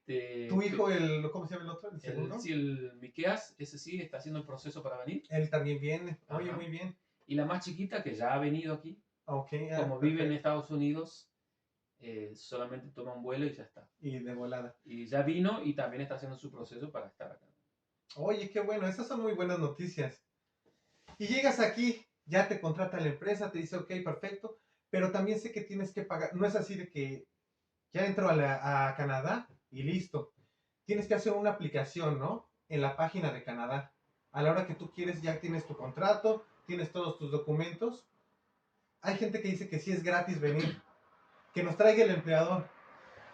¿Tu hijo, cómo se llama el otro? ¿El segundo? El Miqueas, ese sí está haciendo el proceso para venir. Él también viene. Oye, muy bien. Y la más chiquita, que ya ha venido aquí, okay, como vive en Estados Unidos, solamente toma un vuelo y ya está. Y de volada. Y ya vino y también está haciendo su proceso para estar acá. Oye, qué bueno, esas son muy buenas noticias. Y llegas aquí, ya te contrata la empresa, te dice, ok, perfecto, pero también sé que tienes que pagar, no es así de que ya entro a Canadá y listo. Tienes que hacer una aplicación, ¿no? en la página de Canadá. A la hora que tú quieres, ya tienes tu contrato, tienes todos tus documentos. Hay gente que dice que sí es gratis venir, que nos traiga el empleador.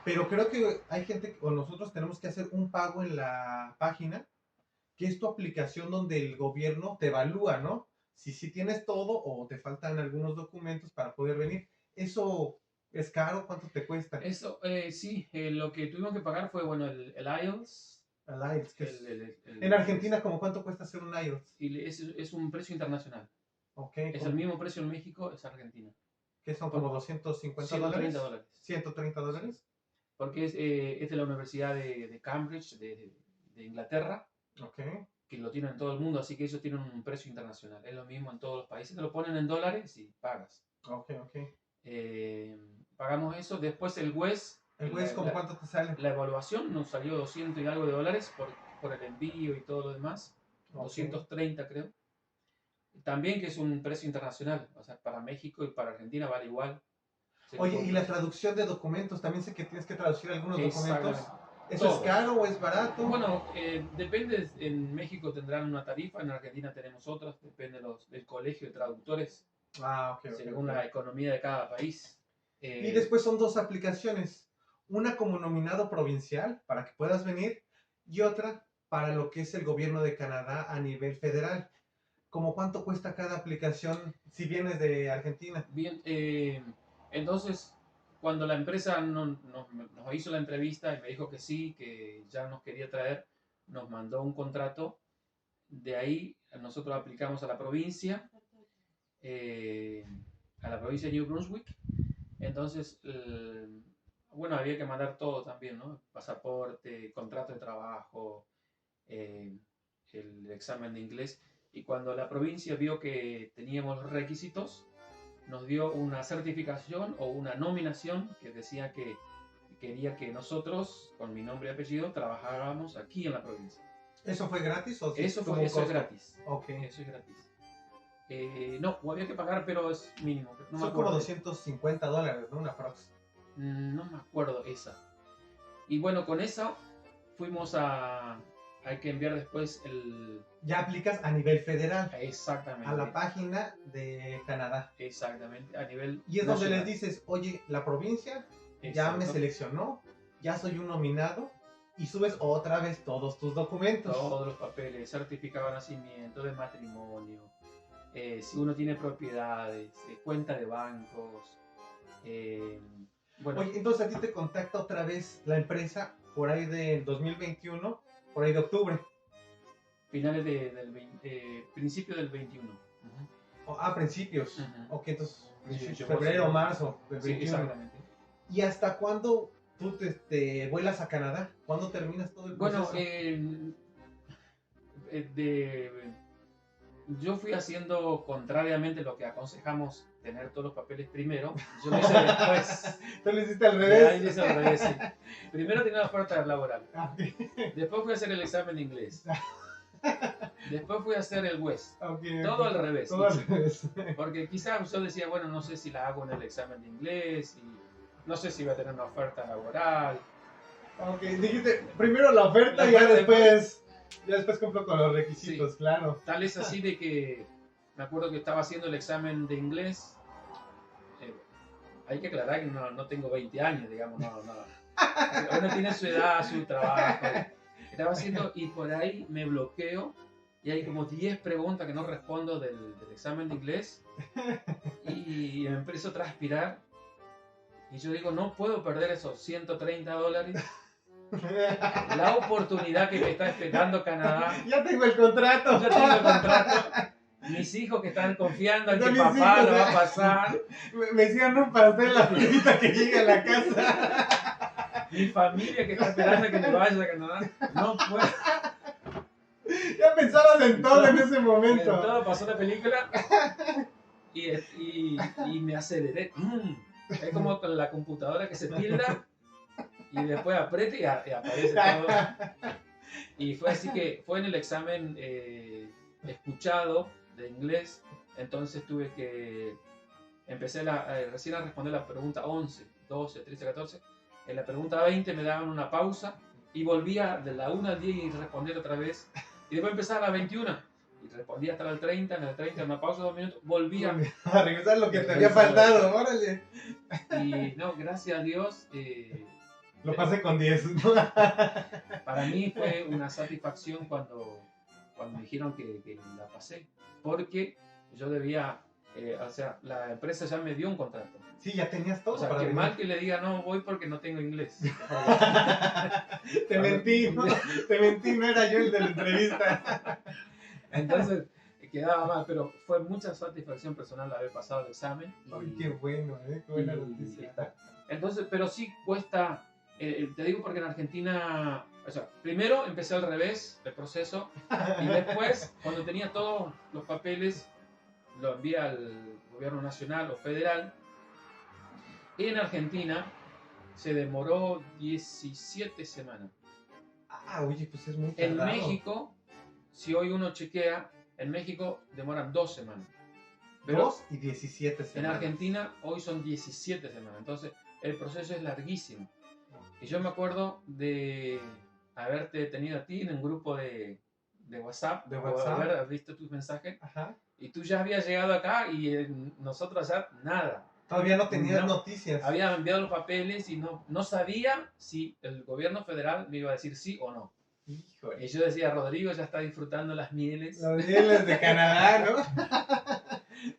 Pero creo que hay gente, o nosotros tenemos que hacer un pago en la página, que es tu aplicación donde el gobierno te evalúa, ¿no? Si tienes todo o te faltan algunos documentos para poder venir. ¿Eso es caro? ¿Cuánto te cuesta? Eso, sí, lo que tuvimos que pagar fue, bueno, el IELTS. El IELTS, que El- en Argentina, ¿cómo cuánto cuesta hacer un IELTS? y es un precio internacional. Ok, Es el mismo precio en México, es Argentina. que son como 250 130 dólares. dólares. 130 dólares. Porque es de la Universidad de Cambridge, de Inglaterra, Ok. que lo tienen en todo el mundo, así que ellos tienen un precio internacional. Es lo mismo en todos los países, te lo ponen en dólares y pagas. Ok. Pagamos eso. Después el WES. ¿El WES como cuánto te sale? La evaluación nos salió 200 y algo de dólares por el envío y todo lo demás. Okay. 230 creo. También que es un precio internacional. O sea, para México y para Argentina vale igual. Oye, y la traducción de documentos, también sé que tienes que traducir algunos documentos. ¿Eso todo. Es caro o es barato? Bueno, depende. En México tendrán una tarifa, en Argentina tenemos otras. Depende del colegio de traductores. Según la economía de cada país. Y después son dos aplicaciones. Una como nominado provincial, para que puedas venir, y otra para lo que es el gobierno de Canadá a nivel federal. ¿Cómo cuánto cuesta cada aplicación si vienes de Argentina? Bien, entonces, cuando la empresa nos hizo la entrevista y me dijo que sí, que ya nos quería traer, nos mandó un contrato. De ahí nosotros aplicamos a la provincia de New Brunswick. Entonces, bueno, había que mandar todo también, ¿no? Pasaporte, contrato de trabajo, el examen de inglés. Y cuando la provincia vio que teníamos los requisitos, nos dio una certificación o una nominación que decía que quería que nosotros, con mi nombre y apellido, trabajáramos aquí en la provincia. ¿Eso fue gratis o eso es gratis? Ok. Eso es gratis. No, había que pagar, pero es mínimo. No son como 250 dólares, ¿no? Una prox. No me acuerdo esa. Y bueno, con esa fuimos a... Hay que enviar después el... Ya aplicas a nivel federal. Exactamente. A la página de Canadá. Exactamente, a nivel Y es nacional. Donde les dices, oye, la provincia ya me seleccionó, ya soy un nominado, y subes otra vez todos tus documentos. Todos los papeles, certificado de nacimiento, de matrimonio, si uno tiene propiedades, cuenta de bancos. Bueno. Oye, entonces a ti te contacta otra vez la empresa por ahí del 2021, por ahí de octubre. Finales principio del 21. Principios. Ok, entonces sí, febrero, marzo del 21. Sí, exactamente. ¿Y hasta cuándo tú te vuelas a Canadá? ¿Cuándo terminas todo el proceso? Bueno, yo fui haciendo contrariamente lo que aconsejamos, tener todos los papeles primero. Yo lo hice después. ¿Tú lo hiciste al revés? Ahí lo hice al revés, sí. Primero tenía la oferta laboral. Después fui a hacer el examen de inglés. Después fui a hacer el WES. Todo al revés. Todo al revés. Porque quizás yo decía, bueno, no sé si la hago en el examen de inglés y no sé si voy a tener una oferta laboral. Dijiste primero la oferta y ya después cumplo con los requisitos, sí. Claro. Tal es así de que me acuerdo que estaba haciendo el examen de inglés. Hay que aclarar que no tengo 20 años, digamos, no. Uno tiene su edad, su trabajo. Estaba haciendo y por ahí me bloqueo y hay como 10 preguntas que no respondo del examen de inglés y me empiezo a transpirar y yo digo, no puedo perder esos 130 dólares. La oportunidad que me está esperando Canadá. Ya tengo el contrato. Mis hijos que están confiando en que papá lo va a pasar. Me hicieron un pastel la primita que llegue a la casa. Mi familia que está esperando que me vaya a Canadá. No puedo. Ya pensabas en todo en ese momento. En todo pasó la película y me aceleré. Es como con la computadora que se tilda y después aprieta y aparece todo. Y fue así que fue en el examen escuchado de inglés. Entonces tuve que... Empecé recién a responder la pregunta 11, 12, 13, 14. En la pregunta 20 me daban una pausa y volvía de la 1 al 10 y responder otra vez. Y después empezaba a las 21 y respondía hasta el 30, en el 30 una pausa de 2 minutos, volvía. A regresar lo que te había faltado, órale. Y no, gracias a Dios, Lo pasé con 10. para mí fue una satisfacción cuando me dijeron que la pasé, porque yo debía, o sea, la empresa ya me dio un contrato. Sí, ya tenías todo O sea, para que venir. mal que le diga no voy porque no tengo inglés. Te mentí, ¿no? Te mentí, no era yo el de la entrevista. Entonces quedaba mal, pero fue mucha satisfacción personal haber pasado el examen. Ay, qué bueno, qué buena noticia. Entonces, pero sí cuesta, te digo porque en Argentina, o sea, primero empecé al revés el proceso y después, cuando tenía todos los papeles, lo envié al gobierno nacional o federal. En Argentina se demoró 17 semanas. Ah, oye, pues es muy En tardado. México, si hoy uno chequea, en México demoran 2 semanas. Pero 2 y 17 semanas. en Argentina hoy son 17 semanas. Entonces el proceso es larguísimo. Y yo me acuerdo de haberte tenido a ti en un grupo de WhatsApp. De WhatsApp. O haber visto tus mensajes. Ajá. Y tú ya habías llegado acá y nosotros ya nada. Todavía no tenías noticias. Había enviado los papeles y no sabía si el gobierno federal me iba a decir sí o no. Híjole. Y yo decía, Rodrigo ya está disfrutando las mieles. Las mieles de Canadá, ¿no?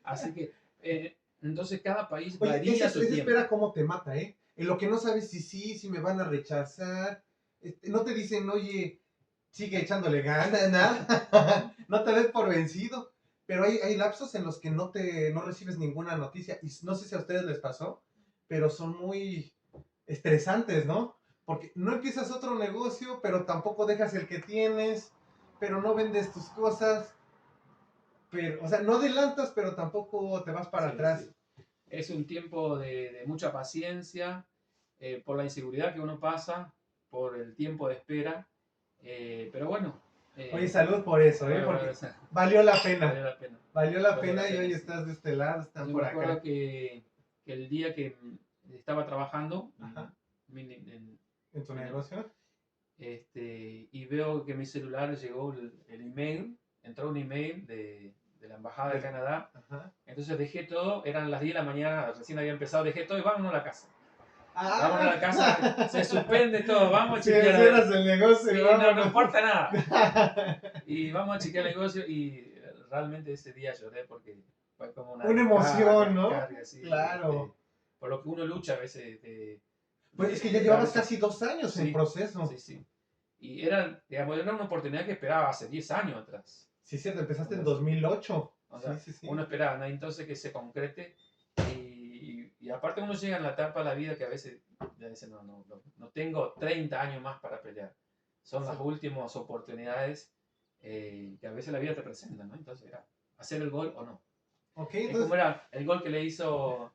Así que, entonces cada país Oye, varía su tiempo. espera cómo te mata, ¿eh? En lo que no sabes si me van a rechazar. No te dicen, oye, sigue echándole ganas, nada. No te des por vencido. Pero hay lapsos en los que no recibes ninguna noticia. Y no sé si a ustedes les pasó, pero son muy estresantes, ¿no? Porque no empiezas otro negocio, pero tampoco dejas el que tienes, pero no vendes tus cosas. Pero, o sea, no adelantas, pero tampoco te vas para atrás. Sí. Es un tiempo de mucha paciencia, por la inseguridad que uno pasa, por el tiempo de espera. Pero bueno. Oye, salud por eso, porque valió la pena. Valió la pena y hoy estás de este lado, están por acá. Me acuerdo que el día que estaba trabajando en tu negocio, y veo que mi celular llegó el email, entró un email de la Embajada de Canadá. Ajá. Entonces dejé todo, eran las 10 de la mañana, recién había empezado, dejé todo y vámonos a la casa. Vámonos a la casa, se suspende todo, vamos a chequear. Cierras el negocio. Sí, no importa nada. Y vamos a chequear el negocio y realmente ese día lloré porque fue como una emoción, ¿no? Carga, así, claro. Por lo que uno lucha a veces. Pues es que ya llevabas casi 2 años en proceso. Sí. Y era una oportunidad que esperaba hace 10 años atrás. Sí, cierto, empezaste en 2008. O sea, uno esperaba, ¿no? Entonces que se concrete. Y aparte uno llega en la etapa de la vida que a veces no tengo 30 años más para pelear. Son las últimas oportunidades que a veces la vida te presenta, ¿no? Entonces era hacer el gol o no. Okay, es como era el gol que le hizo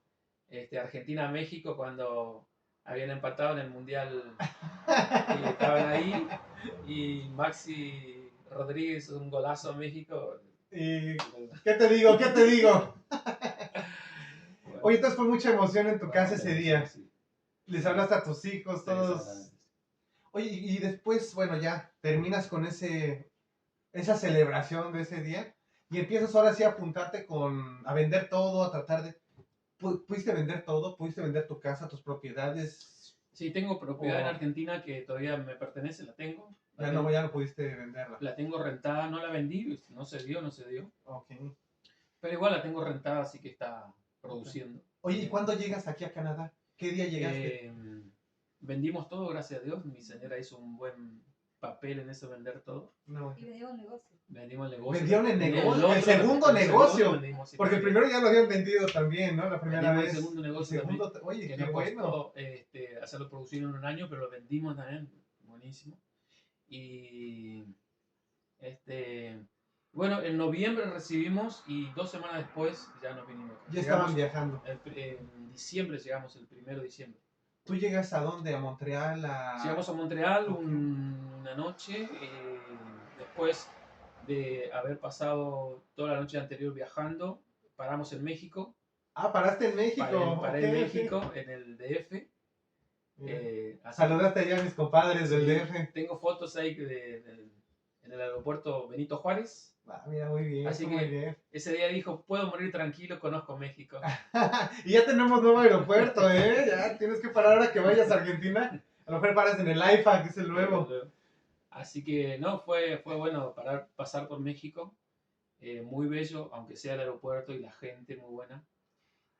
Argentina a México cuando habían empatado en el Mundial y estaban ahí, y Maxi Rodríguez un golazo a México. ¿Y qué te digo? Bueno. Oye, entonces fue mucha emoción en tu casa ese día. Sí. Les hablaste a tus hijos, todos. Oye, y después, bueno, ya terminas con esa celebración de ese día y empiezas ahora sí a apuntarte a vender todo, a tratar de... ¿Pudiste vender todo? ¿Pudiste vender tu casa, tus propiedades? Sí, tengo propiedad en Argentina que todavía me pertenece, la tengo. Ya no pudiste venderla. La tengo rentada, no la vendí, no se dio. Ok. Pero igual la tengo rentada, así que está produciendo. Oye, ¿y cuándo llegas aquí a Canadá? ¿Qué día llegaste? Vendimos todo, gracias a Dios. Mi señora hizo un buen papel en eso, vender todo. No. Y vendimos el negocio. Vendieron el negocio. El segundo negocio. Porque el primero ya lo habían vendido también, ¿no? La primera vez. El segundo negocio también. Oye, que qué bueno. Hacerlo producir en un año, pero lo vendimos también. Buenísimo. Y bueno, en noviembre recibimos y 2 semanas después ya nos vinimos. Ya estaban viajando. En diciembre llegamos, el 1 de diciembre. ¿Tú llegas a dónde? ¿A Montreal? Llegamos a Montreal una noche, después de haber pasado toda la noche anterior viajando, paramos en México. Ah, paraste en México. Paré en México, en el DF. Saludaste allá a mis compadres del DF. Tengo fotos ahí en el aeropuerto Benito Juárez. Mira, muy bien. Así muy que bien. ese día dijo, puedo morir tranquilo, conozco México. Y ya tenemos nuevo aeropuerto, ¿eh? Ya tienes que parar ahora que vayas a Argentina. A lo mejor paras en el AIFA, que es el nuevo. Así que no, fue bueno pasar por México. Muy bello, aunque sea el aeropuerto y la gente muy buena.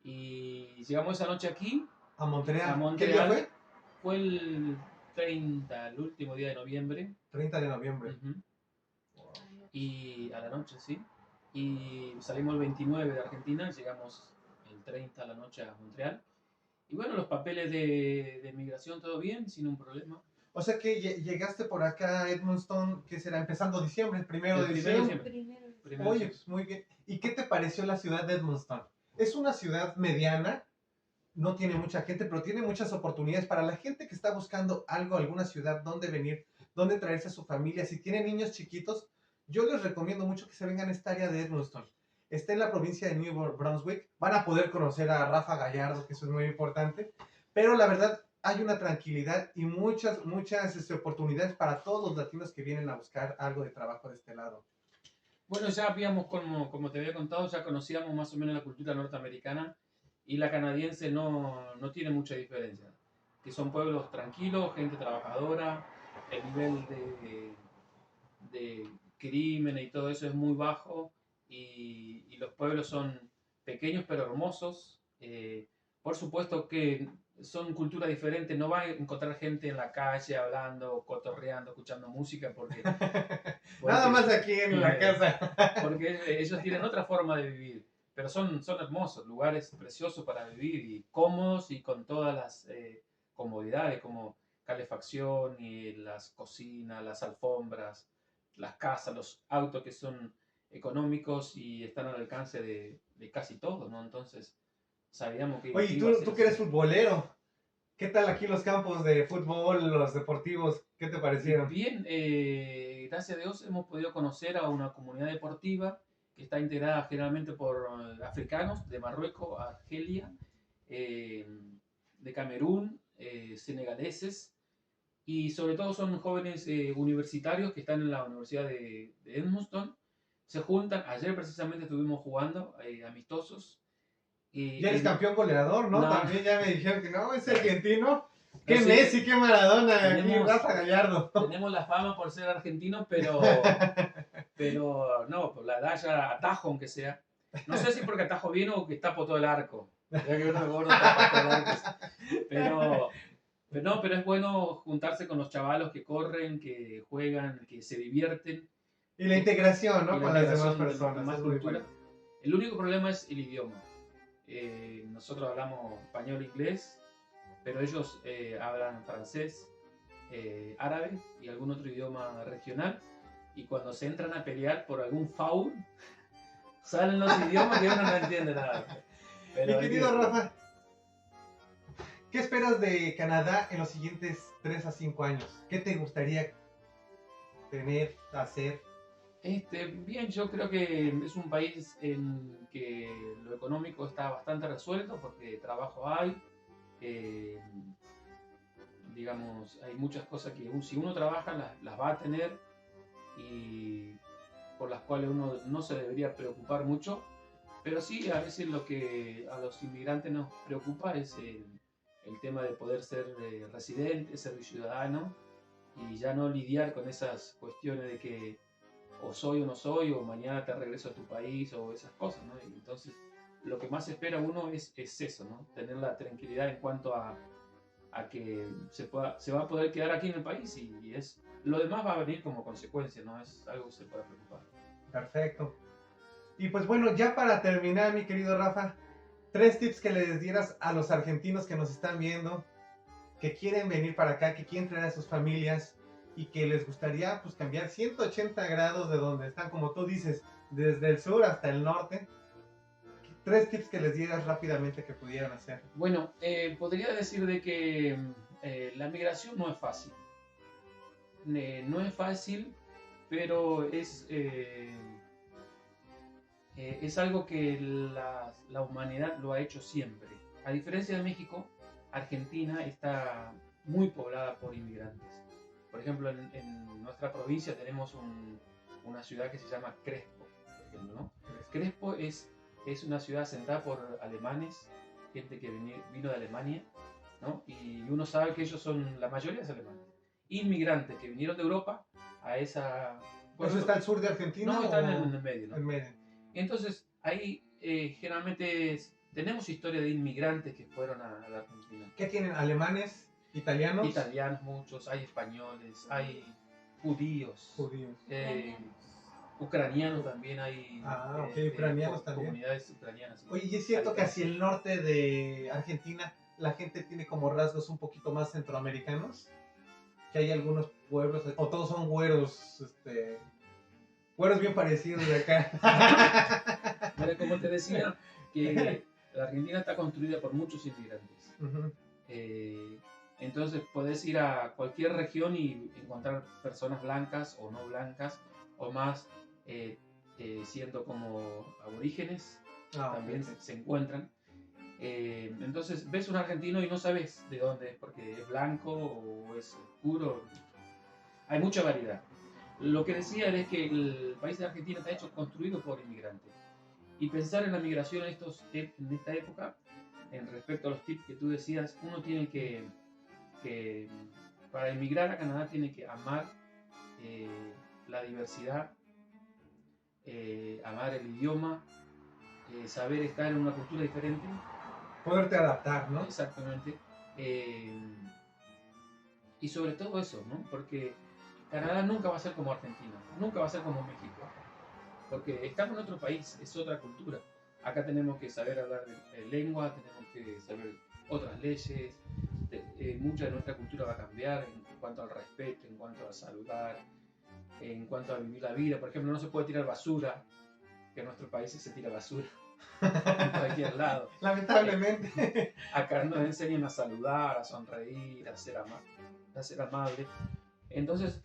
Y llegamos esa noche aquí. A Montreal. ¿Qué día fue? Fue el 30, el último día de noviembre. 30 de noviembre. Y a la noche, sí. Y salimos el 29 de Argentina, llegamos el 30 a la noche a Montreal. Y bueno, los papeles de migración, todo bien, sin un problema. O sea que llegaste por acá a Edmundston, ¿qué será? Empezando diciembre, el primero de diciembre. Oye, pues muy bien. ¿Y qué te pareció la ciudad de Edmundston? Es una ciudad mediana, no tiene mucha gente, pero tiene muchas oportunidades para la gente que está buscando algo, alguna ciudad, donde venir, donde traerse a su familia. Si tienen niños chiquitos, yo les recomiendo mucho que se vengan a esta área de Edmundston. Está en la provincia de New Brunswick. Van a poder conocer a Rafa Gallardo, que eso es muy importante. Pero la verdad, hay una tranquilidad y muchas oportunidades para todos los latinos que vienen a buscar algo de trabajo de este lado. Bueno, ya habíamos, como te había contado, ya conocíamos más o menos la cultura norteamericana y la canadiense no tiene mucha diferencia. Que son pueblos tranquilos, gente trabajadora, el nivel de crimen y todo eso es muy bajo y los pueblos son pequeños pero hermosos. Por supuesto que son culturas diferentes, no vas a encontrar gente en la calle hablando, cotorreando, escuchando música porque nada más aquí en la casa. Porque ellos tienen otra forma de vivir, pero son hermosos, lugares preciosos para vivir y cómodos y con todas las comodidades como calefacción y las cocinas, las alfombras, las casas, los autos que son económicos y están al alcance de casi todo, ¿no? Entonces, sabíamos que... Oye, tú que eres futbolero, ¿qué tal aquí los campos de fútbol, los deportivos? ¿Qué te parecieron? Bien, gracias a Dios hemos podido conocer a una comunidad deportiva que está integrada generalmente por africanos de Marruecos, Argelia, de Camerún, senegaleses, y sobre todo son jóvenes universitarios que están en la Universidad de Edmundston. Se juntan, ayer precisamente estuvimos jugando amistosos. Ya eres campeón goleador, ¿no? También ya me dijeron que no, es argentino. ¡Qué sí, Messi, qué Maradona! Aquí Rafa Gallardo. Tenemos la fama por ser argentinos, pero no, por la edad ya atajo, aunque sea. No sé si porque atajo bien o que tapo todo el arco. Ya que uno gordo tapa todo el arco. Pero es bueno juntarse con los chavalos que corren, que juegan, que se divierten. Y la integración, ¿no? Con las demás personas. Más cultura. El único problema es el idioma. Nosotros hablamos español e inglés, pero ellos hablan francés, árabe y algún otro idioma regional. Y cuando se entran a pelear por algún foul, salen los idiomas que uno no entiende nada. Mi querido Rafa, ¿qué esperas de Canadá en los siguientes 3 a 5 años? ¿Qué te gustaría tener, hacer? Bien, yo creo que es un país en que lo económico está bastante resuelto porque trabajo hay. Digamos, hay muchas cosas que si uno trabaja las va a tener y por las cuales uno no se debería preocupar mucho, pero sí a veces lo que a los inmigrantes nos preocupa es el tema de poder ser residente, ser ciudadano y ya no lidiar con esas cuestiones de que o soy o no soy, o mañana te regreso a tu país, o esas cosas, ¿no? Y entonces, lo que más espera uno es eso, ¿no? Tener la tranquilidad en cuanto a que se va a poder quedar aquí en el país y lo demás va a venir como consecuencia, no es algo que se pueda preocupar. Perfecto. Y pues bueno, ya para terminar, mi querido Rafa, 3 tips que les dieras a los argentinos que nos están viendo, que quieren venir para acá, que quieren traer a sus familias y que les gustaría pues cambiar 180 grados de donde están, como tú dices, desde el sur hasta el norte. 3 tips que les dieras rápidamente que pudieran hacer. Bueno, podría decir de que la migración no es fácil. No es fácil, pero es algo que la humanidad lo ha hecho siempre. A diferencia de México, Argentina está muy poblada por inmigrantes. Por ejemplo, en nuestra provincia tenemos una ciudad que se llama Crespo, por ejemplo, ¿no? Crespo es una ciudad asentada por alemanes, gente que vino de Alemania, ¿no? Y uno sabe que ellos son, la mayoría es alemanes. Inmigrantes que vinieron de Europa a esa... ¿Eso está al sur de Argentina? No, están en el medio, ¿no? En medio. Entonces, ahí generalmente tenemos historia de inmigrantes que fueron a la Argentina. ¿Qué tienen? ¿Alemanes? ¿Italianos? Italianos muchos, hay españoles, hay judíos. Ucranianos también hay. Ucranianos también. Comunidades ucranianas. Oye, ¿y es cierto que hacia el norte de Argentina la gente tiene como rasgos un poquito más centroamericanos? Que hay algunos pueblos, o todos son güeros, güeros bien parecidos de acá. Mira, como te decía, que la Argentina está construida por muchos inmigrantes. Uh-huh. Entonces podés ir a cualquier región y encontrar personas blancas o no blancas, o más siendo como aborígenes, también se encuentran. Entonces ves un argentino y no sabes de dónde es, porque es blanco o es oscuro. Hay mucha variedad. Lo que decía es que el país de Argentina está hecho construido por inmigrantes. Y pensar en la migración en esta época, en respecto a los tips que tú decías, uno tiene que para emigrar a Canadá tiene que amar la diversidad, amar el idioma, saber estar en una cultura diferente. Poderte adaptar, ¿no? Exactamente. Y sobre todo eso, ¿no? Porque Canadá nunca va a ser como Argentina, nunca va a ser como México. Porque estamos en otro país, es otra cultura. Acá tenemos que saber hablar de lengua, tenemos que saber otras leyes. Mucha de nuestra cultura va a cambiar en cuanto al respeto, en cuanto a saludar, en cuanto a vivir la vida. Por ejemplo, no se puede tirar basura, que en nuestros países se tira basura en cualquier lado. Lamentablemente. Acá nos enseñan a saludar, a sonreír, a ser amable. Entonces,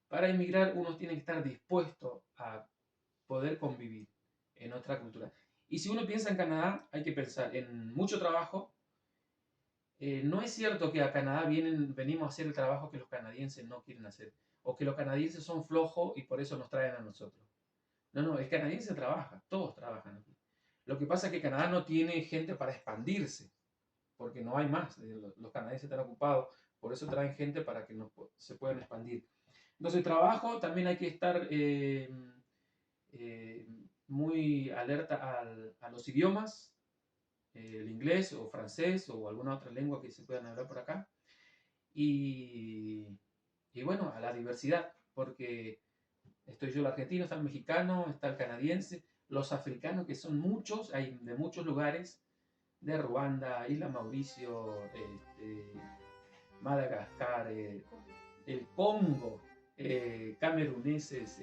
para emigrar uno tiene que estar dispuesto a poder convivir en otra cultura. Y si uno piensa en Canadá, hay que pensar en mucho trabajo. No es cierto que a Canadá venimos a hacer el trabajo que los canadienses no quieren hacer, o que los canadienses son flojos y por eso nos traen a nosotros. No, el canadiense trabaja, todos trabajan aquí. Lo que pasa es que Canadá no tiene gente para expandirse, porque no hay más. Los canadienses están ocupados, por eso traen gente para que se puedan expandir. Entonces, el trabajo también hay que estar muy alerta a los idiomas, el inglés o francés o alguna otra lengua que se puedan hablar por acá. Y bueno, a la diversidad, porque estoy yo el argentino, está el mexicano, está el canadiense, los africanos, que son muchos, hay de muchos lugares, de Ruanda, Isla Mauricio, Madagascar, el Congo, cameruneses,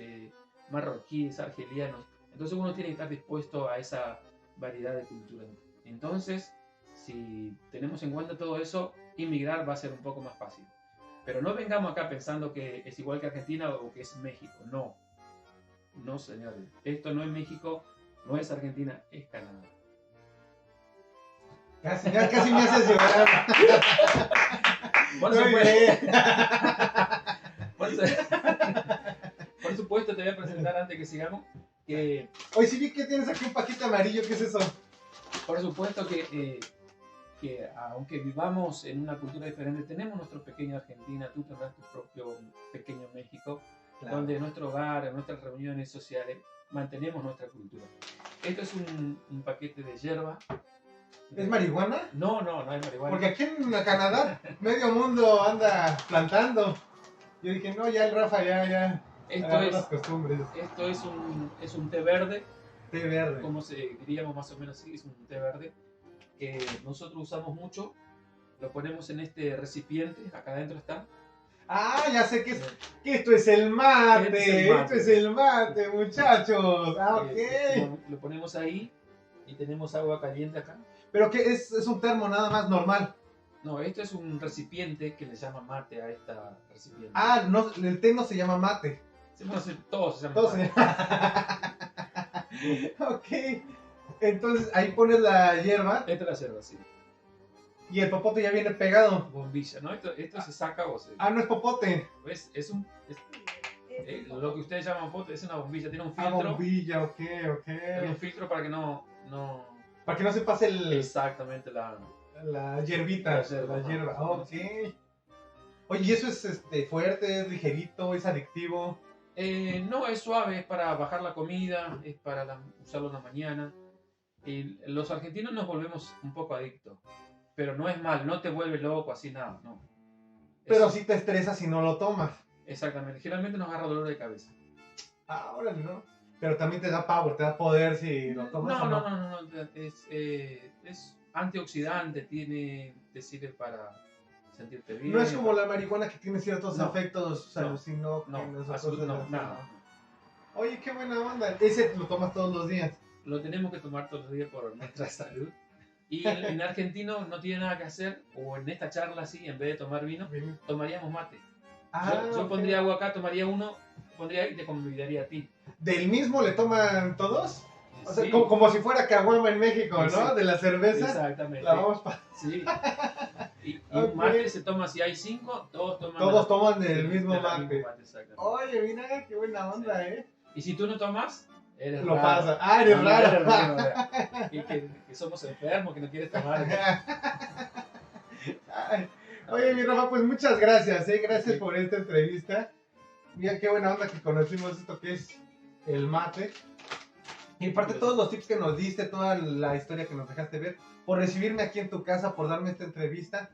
marroquíes, argelianos. Entonces uno tiene que estar dispuesto a esa variedad de cultura. Entonces, si tenemos en cuenta todo eso, inmigrar va a ser un poco más fácil. Pero no vengamos acá pensando que es igual que Argentina o que es México. No, no señores. Esto no es México, no es Argentina, es Canadá. Casi me haces llorar. Por supuesto, te voy a presentar antes que sigamos. Hoy sí vi que tienes aquí un paquete amarillo, ¿qué es eso? Por supuesto que aunque vivamos en una cultura diferente, tenemos nuestro pequeño Argentina, tú tendrás tu propio pequeño México, claro, donde en nuestro hogar, en nuestras reuniones sociales, mantenemos nuestra cultura. Esto es un paquete de hierba. ¿Es marihuana? No es marihuana. Porque aquí en Canadá medio mundo anda plantando. Yo dije, no, ya el Rafa ya las costumbres. Esto es un té verde. Té verde. Como diríamos más o menos así, es un té verde que nosotros usamos mucho. Lo ponemos en este recipiente, acá adentro está. Ah, ya sé que esto es el mate. Esto es el mate, muchachos. Ah, ok. Lo ponemos ahí y tenemos agua caliente acá. ¿Pero qué? ¿Es un termo nada más normal? No, esto es un recipiente que le llama mate a esta recipiente. Ah, no, el té no se llama mate. Todos se llaman mate. Ok. Entonces ahí pones la hierba. Esta es la hierba, sí. Y el popote ya viene pegado. Bombilla, ¿no? Esto se saca o se... Ah, no es popote. ¿Ves? Lo que ustedes llaman popote es una bombilla, tiene un Ah, filtro. bombilla, ok. Tiene un filtro para que no... Para que no se pase Exactamente la hierbita. La hierba. Ajá. Ok. Oye, ¿y eso es fuerte, es ligerito, es adictivo? No, es suave, es para bajar la comida, es para usarlo en la mañana. Y los argentinos nos volvemos un poco adictos, pero no es mal, no te vuelve loco, así nada, no. Pero sí te estresa si no lo tomas. Exactamente, generalmente nos agarra dolor de cabeza. Ah, órale, ¿no? Pero también te da power, te da poder si lo tomas o no. No, es antioxidante, te sirve para sentirte bien. No es como la marihuana que tiene ciertos No. efectos alucinógenos o cosas no, así, nada. Oye, qué buena onda. Ese lo tomas todos los días. Lo tenemos que tomar todos los días por nuestra salud. Y en argentino no tiene nada que hacer, o en esta charla así, en vez de tomar vino, tomaríamos mate. Yo ok. pondría agua acá, tomaría uno, pondría y te convidaría a ti. ¿Del mismo le toman todos? O sea, Sí, como si fuera caguama en México, ¿no? Sí. De la cerveza. exactamente. La vamos Sí. Y Ok. un mate se toma, si hay 5, Todos toman del del mismo mismo mate. exactamente. Oye, mira, qué buena onda, Y si tú no tomas, eres Lo raro. pasa. Ah, eres No, raro. eres raro. Y que somos enfermos, que no quieres tomar. Ay, oye, mi Rafa, pues muchas gracias, Gracias Sí. por esta entrevista. Mira qué buena onda que conocimos esto que es el mate. Y aparte todos los tips que nos diste, toda la historia que nos dejaste ver, por recibirme aquí en tu casa, por darme esta entrevista.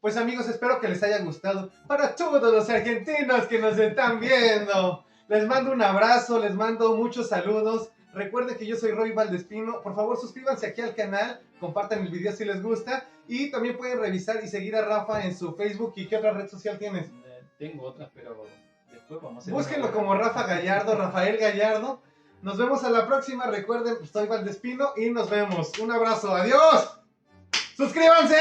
Pues amigos, espero que les haya gustado. Para todos los argentinos que nos están viendo, les mando un abrazo, les mando muchos saludos. Recuerden que yo soy Roy Valdespino. Por favor, suscríbanse aquí al canal, compartan el video si les gusta. Y también pueden revisar y seguir a Rafa en su Facebook. ¿Y qué otra red social tienes? Tengo otras, pero después vamos a hacer. Búsquenlo como Rafa Gallardo, Rafael Gallardo. Nos vemos a la próxima. Recuerden, soy Valdespino y nos vemos. Un abrazo. ¡Adiós! ¡Suscríbanse!